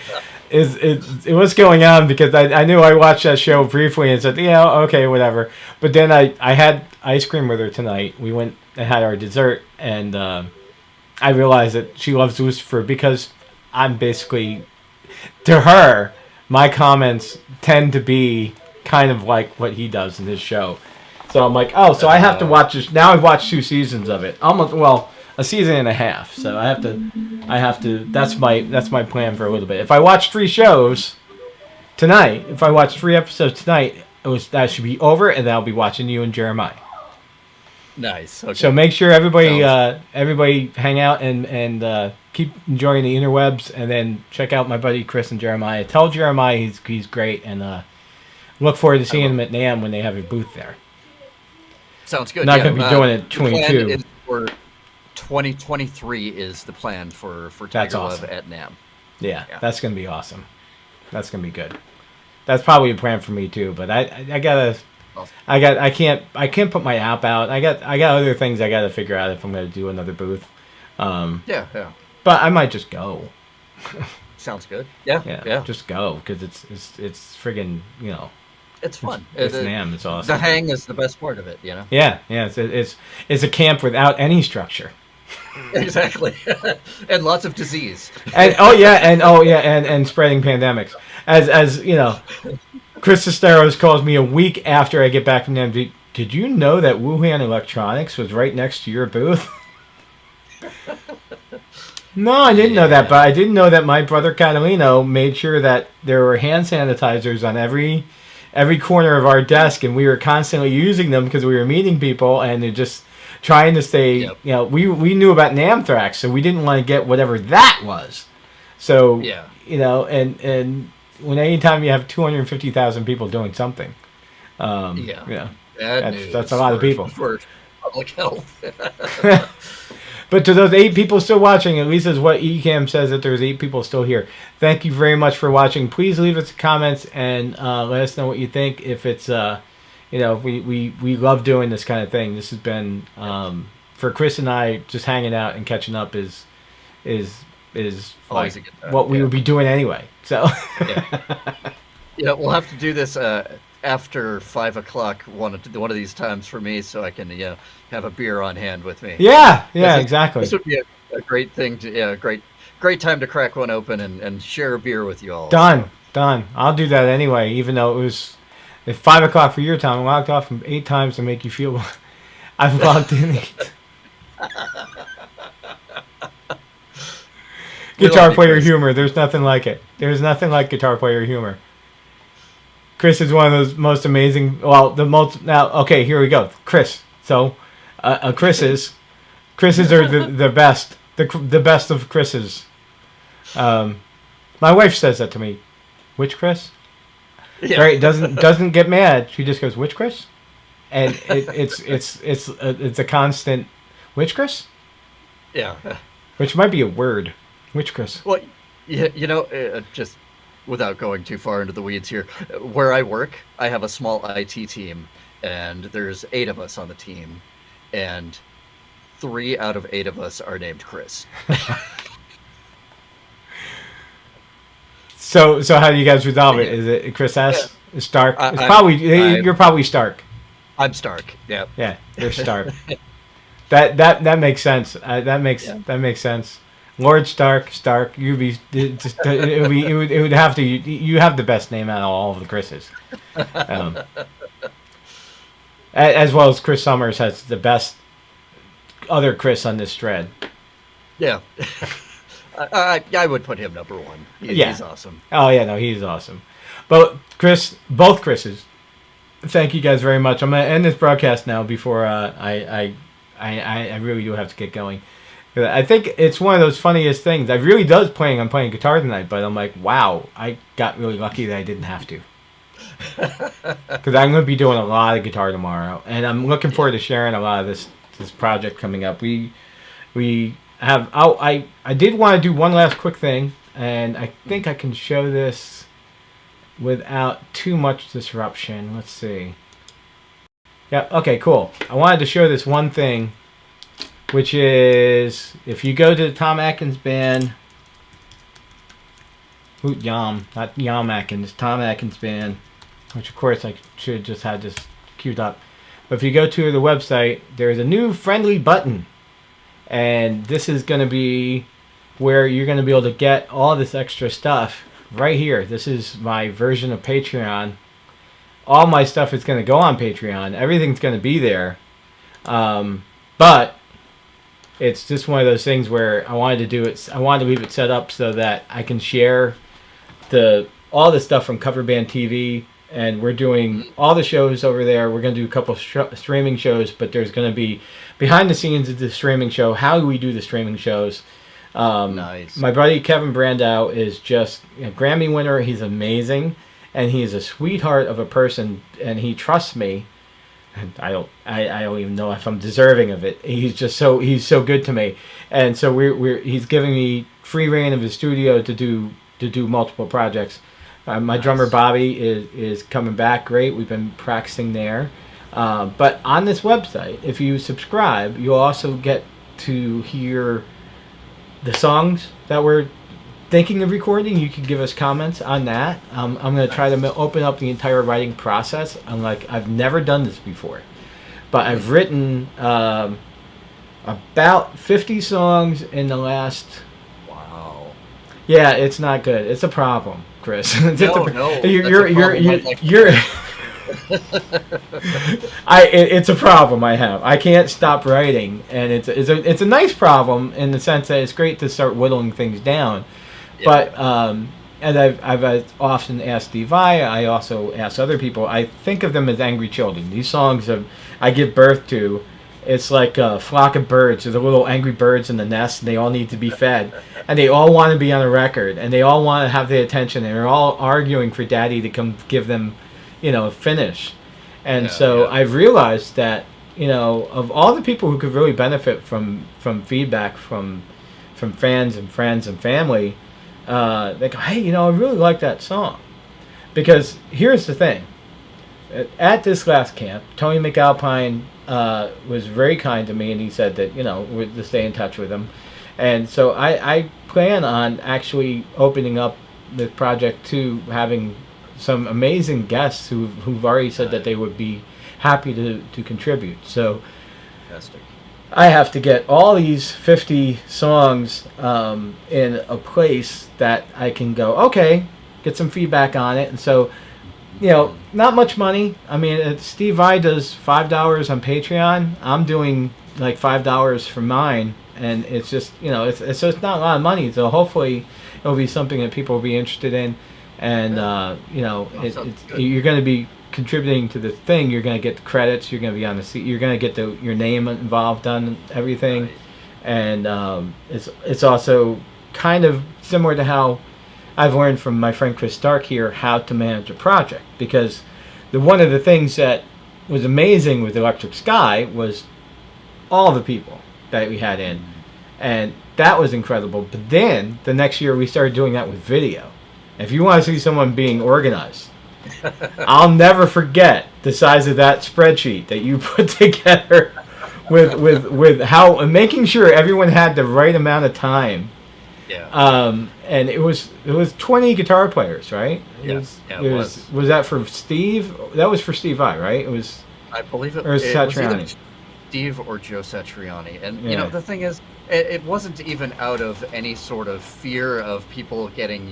What's going on? Because I knew I watched that show briefly and said, okay, whatever. But then I had ice cream with her tonight. We went and had our dessert, and I realized that she loves Lucifer because I'm basically, to her, my comments tend to be kind of like what he does in his show. So I'm like, oh, so I have to watch this. Now I've watched 2 seasons of it. Almost, well, a season and a half. So I have to. That's my plan for a little bit. If I watch 3 shows tonight, if I watch 3 episodes tonight, that should be over, and then I'll be watching you and Jeremiah. Nice. Okay. So make sure everybody hang out and keep enjoying the interwebs, and then check out my buddy Chris and Jeremiah. Tell Jeremiah he's great, and look forward to seeing him at NAMM when they have a booth there. Sounds good. Not going to be doing it 22. The plan is for 2023 is the plan for Tiger Love awesome. at NAMM. Yeah, that's going to be awesome. That's going to be good. That's probably a plan for me too, but I can't put my app out. I got other things I got to figure out if I'm going to do another booth. Yeah. But I might just go. Sounds good. Yeah. Just go, because it's friggin', It's fun. It's NAMM. It's awesome. The hang is the best part of it, Yeah. It's a camp without any structure. Exactly. And lots of disease. And spreading pandemics. As Chris Sesteros calls me a week after I get back from NAMM. Did you know that Wuhan Electronics was right next to your booth? No, I didn't know that, but I didn't know that my brother Catalino made sure that there were hand sanitizers on every corner of our desk, and we were constantly using them because we were meeting people, and they're just trying to stay. Yep. We knew about Namthrax, so we didn't want to get whatever that was. So and when anytime you have 250,000 people doing something, that's a lot of people for public health. But to those 8 people still watching, at least as what Ecamm says, that there's 8 people still here. Thank you very much for watching. Please leave us comments and let us know what you think. If it's, we love doing this kind of thing. This has been, for Chris and I, just hanging out and catching up is like what we would be doing anyway. So we'll have to do this after 5 o'clock one of these times for me, so I can have a beer on hand with me. Yeah, exactly. This would be a great thing to great time to crack one open and share a beer with you all. Done. I'll do that anyway, even though it was at 5 o'clock for your time. I logged off 8 times to make you feel I've logged in 8. Guitar player humor. There's nothing like it. There's nothing like guitar player humor. Chris is one of those most amazing. Well, now. Okay, here we go. Chris. So, Chris's are the best. The best of Chris's. My wife says that to me. Which Chris? Yeah. Right? Doesn't get mad. She just goes, "Which Chris?" And it's a constant. Which Chris? Yeah. Which might be a word. Which Chris? Well, just without going too far into the weeds here, where I work, I have a small IT team, and there's 8 of us on the team, and 3 out of 8 of us are named Chris. So how do you guys resolve it? Is it Chris S? Yeah. Stark? You're probably Stark. I'm Stark. Yeah. Yeah, you're Stark. that makes sense. That makes sense. Lord Stark, you would have to. You have the best name out of all of the Chris's, as well as Chris Summers has the best other Chris on this thread. Yeah, I would put him number 1. He's awesome. Oh yeah, no, he's awesome. But both Chris's. Thank you guys very much. I'm gonna end this broadcast now before I really do have to get going. I think it's one of those funniest things. I really does plan on playing guitar tonight, but I'm like, wow, I got really lucky that I didn't have to. Because I'm going to be doing a lot of guitar tomorrow, and I'm looking forward to sharing a lot of this project coming up. We have. I did want to do one last quick thing, and I think I can show this without too much disruption. Let's see. Yeah. Okay. Cool. I wanted to show this one thing. Which is, if you go to the Tom Atkins band, not Yam Atkins, Tom Atkins band, which of course I should have just had this queued up. But if you go to the website, there's a new friendly button. And this is going to be where you're going to be able to get all this extra stuff right here. This is my version of Patreon. All my stuff is going to go on Patreon. Everything's going to be there. But it's just one of those things where I wanted to do it. I wanted to leave it set up so that I can share all the stuff from Cover Band TV, and we're doing all the shows over there. We're going to do a couple streaming shows, but there's going to be behind the scenes of the streaming show. How do we do the streaming shows? Nice. My buddy Kevin Brandow is just a Grammy winner. He's amazing, and he is a sweetheart of a person, and he trusts me. I don't even know if I'm deserving of it. He's so good to me, and so he's giving me free reign of his studio to do multiple projects. My drummer Bobby is coming back. Great, we've been practicing there. But on this website, if you subscribe, you'll also get to hear the songs that we're thinking of recording. You can give us comments on that. I'm going to try to open up the entire writing process. I've never done this before, but I've written about 50 songs in the last. Wow. Yeah, it's not good. It's a problem, Chris. No, You're. It's a problem I have. I can't stop writing, and it's a nice problem in the sense that it's great to start whittling things down. Yeah. But and I've often asked Steve Vai. I also ask other people. I think of them as angry children. These songs I give birth to. It's like a flock of birds. There's the little angry birds in the nest, and they all need to be fed. And they all want to be on a record, and they all want to have the attention, and they're all arguing for Daddy to come give them, a finish. And I've realized that, of all the people who could really benefit from feedback from fans and friends and family, they go, hey, I really like that song. Because here's the thing. At this last camp, Tony McAlpine was very kind to me, and he said that, we're to stay in touch with him. And so I plan on actually opening up the project to having some amazing guests who've already said that they would be happy to contribute. So fantastic. I have to get all these 50 songs in a place that I can go, okay, get some feedback on it. And so, not much money. I mean, Steve Vai does $5 on Patreon. I'm doing like $5 for mine. And it's just, it's just not a lot of money. So hopefully it'll be something that people will be interested in. And, you're going to be contributing to the thing. You're going to get the credits. You're going to be on the seat. You're going to get your name involved on everything. Right. And it's also kind of similar to how I've learned from my friend Chris Stark here how to manage a project. Because one of the things that was amazing with Electric Sky was all the people that we had in. And that was incredible. But then the next year we started doing that with video. If you want to see someone being organized, I'll never forget the size of that spreadsheet that you put together with how making sure everyone had the right amount of time. Yeah. And it was 20 guitar players, right? It was. Was that for Steve? That was for Steve Vai, right? It was. I believe it. Or was it was either Satriani. Steve or Joe Satriani, and Yeah. the thing is, it wasn't even out of any sort of fear of people getting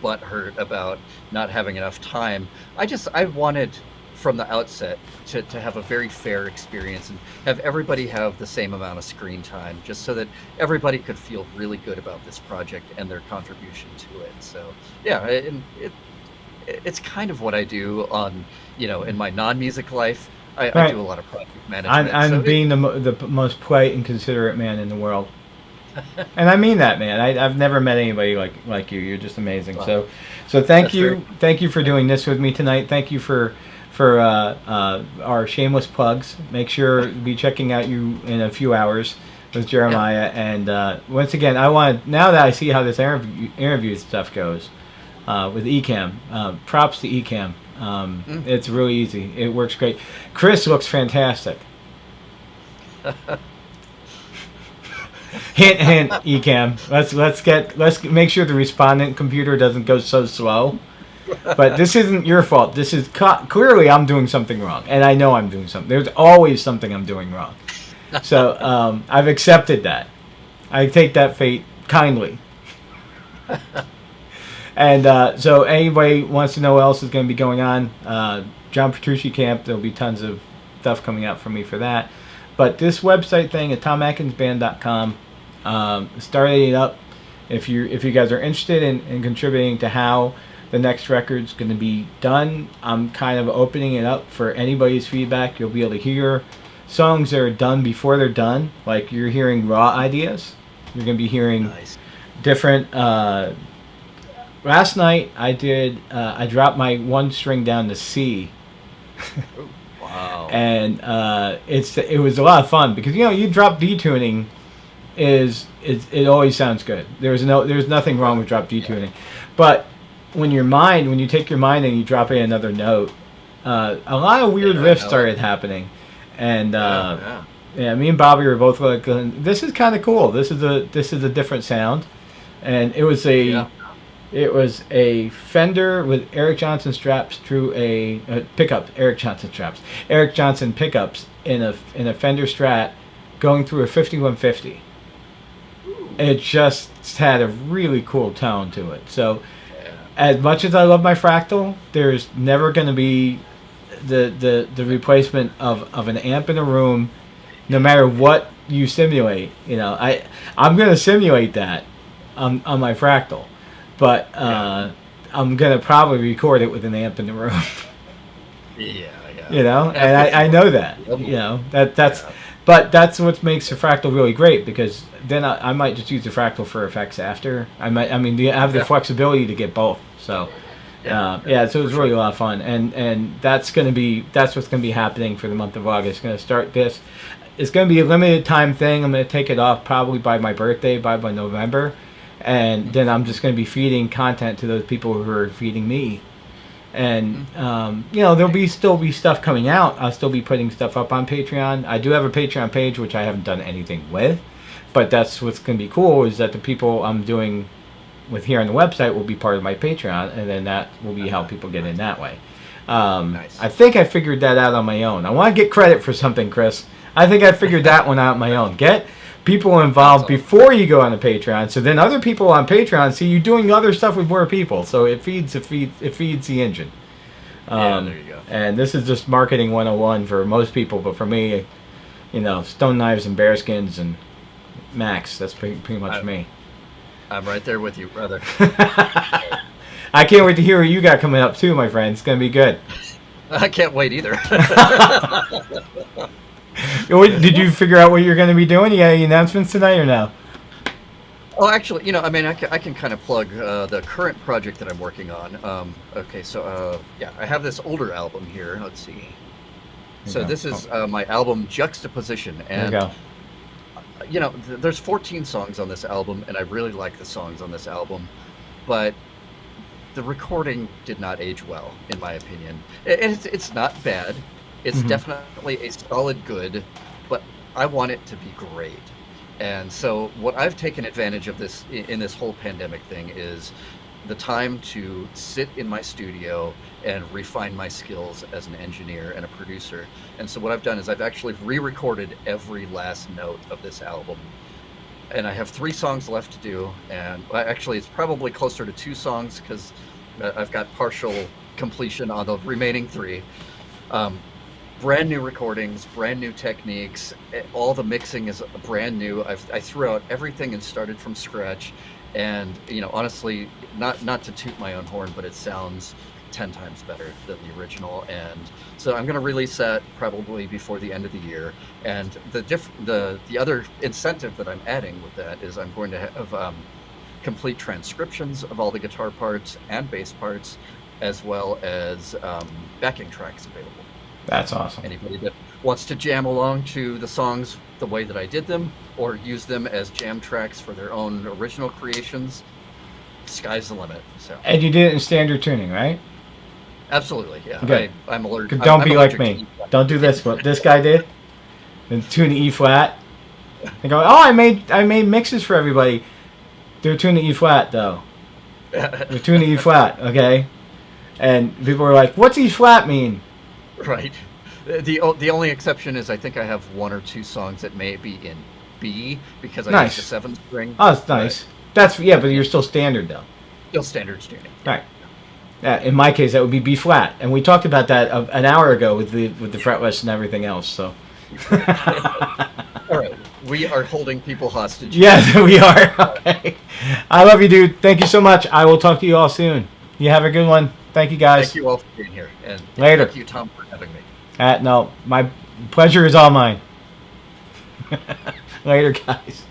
butt hurt about not having enough time. I wanted from the outset to have a very fair experience and have everybody have the same amount of screen time, just so that everybody could feel really good about this project and their contribution to it. So yeah, it's kind of what I do on in my non-music life. I Right. do a lot of project management. I'm so being the most polite and considerate man in the world, and I mean that, man. I've never met anybody like you. You're just amazing. Wow. So thank That's you, thank you for doing this with me tonight. Thank you for our shameless plugs. Make sure to be checking out you in a few hours with Jeremiah. Yeah. And once again, now that I see how this interview stuff goes with Ecamm, props to Ecamm. It's really easy. It works great. Chris looks fantastic. Hint, Ecamm. Let's make sure the respondent computer doesn't go so slow. But this isn't your fault. This is clearly I'm doing something wrong, and I know I'm doing something. There's always something I'm doing wrong. So I've accepted that. I take that fate kindly. And so anybody wants to know what else is going to be going on, John Petrucci Camp, there'll be tons of stuff coming out from me for that. But this website thing at TomAtkinsBand.com, starting it up. If you guys are interested in contributing to how the next record's going to be done, I'm kind of opening it up for anybody's feedback. You'll be able to hear songs that are done before they're done. Like you're hearing raw ideas. You're going to be hearing different. Last night I dropped my one string down to C. Wow. And it was a lot of fun because you drop D tuning it always sounds good. There's nothing wrong with drop D tuning, but when you take your mind and you drop in another note, a lot of weird riffs started happening, and me and Bobby were both like, "This is kind of cool. This is a different sound," and it was a Fender with Eric Johnson straps through a pickup. Eric Johnson pickups in a Fender Strat going through a 5150. It just had a really cool tone to it. So, as much as I love my Fractal, there's never going to be the replacement of an amp in a room, no matter what you simulate. I'm going to simulate that on my Fractal, but I'm going to probably record it with an amp in the room. And I know that. That's. But that's what makes the Fractal really great, because then I might just use the Fractal for effects after. You have the flexibility to get both. So, so it was really a lot of fun, and that's what's going to be happening for the month of August. Going to start this. It's going to be a limited time thing. I'm going to take it off probably by my birthday, by November, and then I'm just going to be feeding content to those people who are feeding me. And there'll still be stuff coming out. I'll still be putting stuff up on Patreon. I do have a Patreon page which I haven't done anything with, but that's what's going to be cool, is that the people I'm doing with here on the website will be part of my Patreon, and then that will be how people get in that way. Nice. I think I figured that out on my own. I want to get credit for something, Chris. I think I figured that one out on my own. Get people involved before you go on the Patreon, so then other people on Patreon see you doing other stuff with more people, so it feeds the engine. There you go. And this is just marketing 101 for most people, but for me, Stone Knives and Bearskins and Max, that's pretty much me. I'm right there with you, brother. I can't wait to hear what you got coming up too, my friend. It's gonna be good. I can't wait either. Did you figure out what you're going to be doing? You got any announcements tonight or no? Oh, actually, I can kind of plug the current project that I'm working on. I have this older album here. Let's see. So this is my album Juxtaposition, and there you go. There's 14 songs on this album, and I really like the songs on this album, but the recording did not age well, in my opinion. It's not bad. It's definitely a solid good, but I want it to be great. And so what I've taken advantage of in this whole pandemic thing is the time to sit in my studio and refine my skills as an engineer and a producer. And so what I've done is I've actually re-recorded every last note of this album. And I have 3 songs left to do, and actually it's probably closer to 2 songs because I've got partial completion on the remaining 3. Brand new recordings, brand new techniques. All the mixing is brand new. I threw out everything and started from scratch. And honestly, not to toot my own horn, but it sounds 10 times better than the original. And so I'm going to release that probably before the end of the year. And the other incentive that I'm adding with that is I'm going to have complete transcriptions of all the guitar parts and bass parts, as well as backing tracks available. That's awesome. Anybody that wants to jam along to the songs the way that I did them, or use them as jam tracks for their own original creations, sky's the limit. So. And you did it in standard tuning, right? Absolutely, yeah. Okay. I'm allergic. Don't I'm be like me. Don't do this. What this guy did, and tune the E flat. And go, I made mixes for everybody. They're tuning the E flat though. They're tuning the E flat, okay? And people were like, "What's E flat mean?" Right. The only exception is I think I have 1 or 2 songs that may be in B because I use the 7th string. Oh, that's nice. But you're still standard though. Still standard tuning. Right. In my case, that would be B flat, and we talked about that an hour ago with the fretless and everything else. So. All right, we are holding people hostage. Yes, we are. Okay. I love you, dude. Thank you so much. I will talk to you all soon. You have a good one. Thank you, guys. Thank you all for being here, and Later. Thank you, Tom, for having me. No, my pleasure is all mine. Later, guys.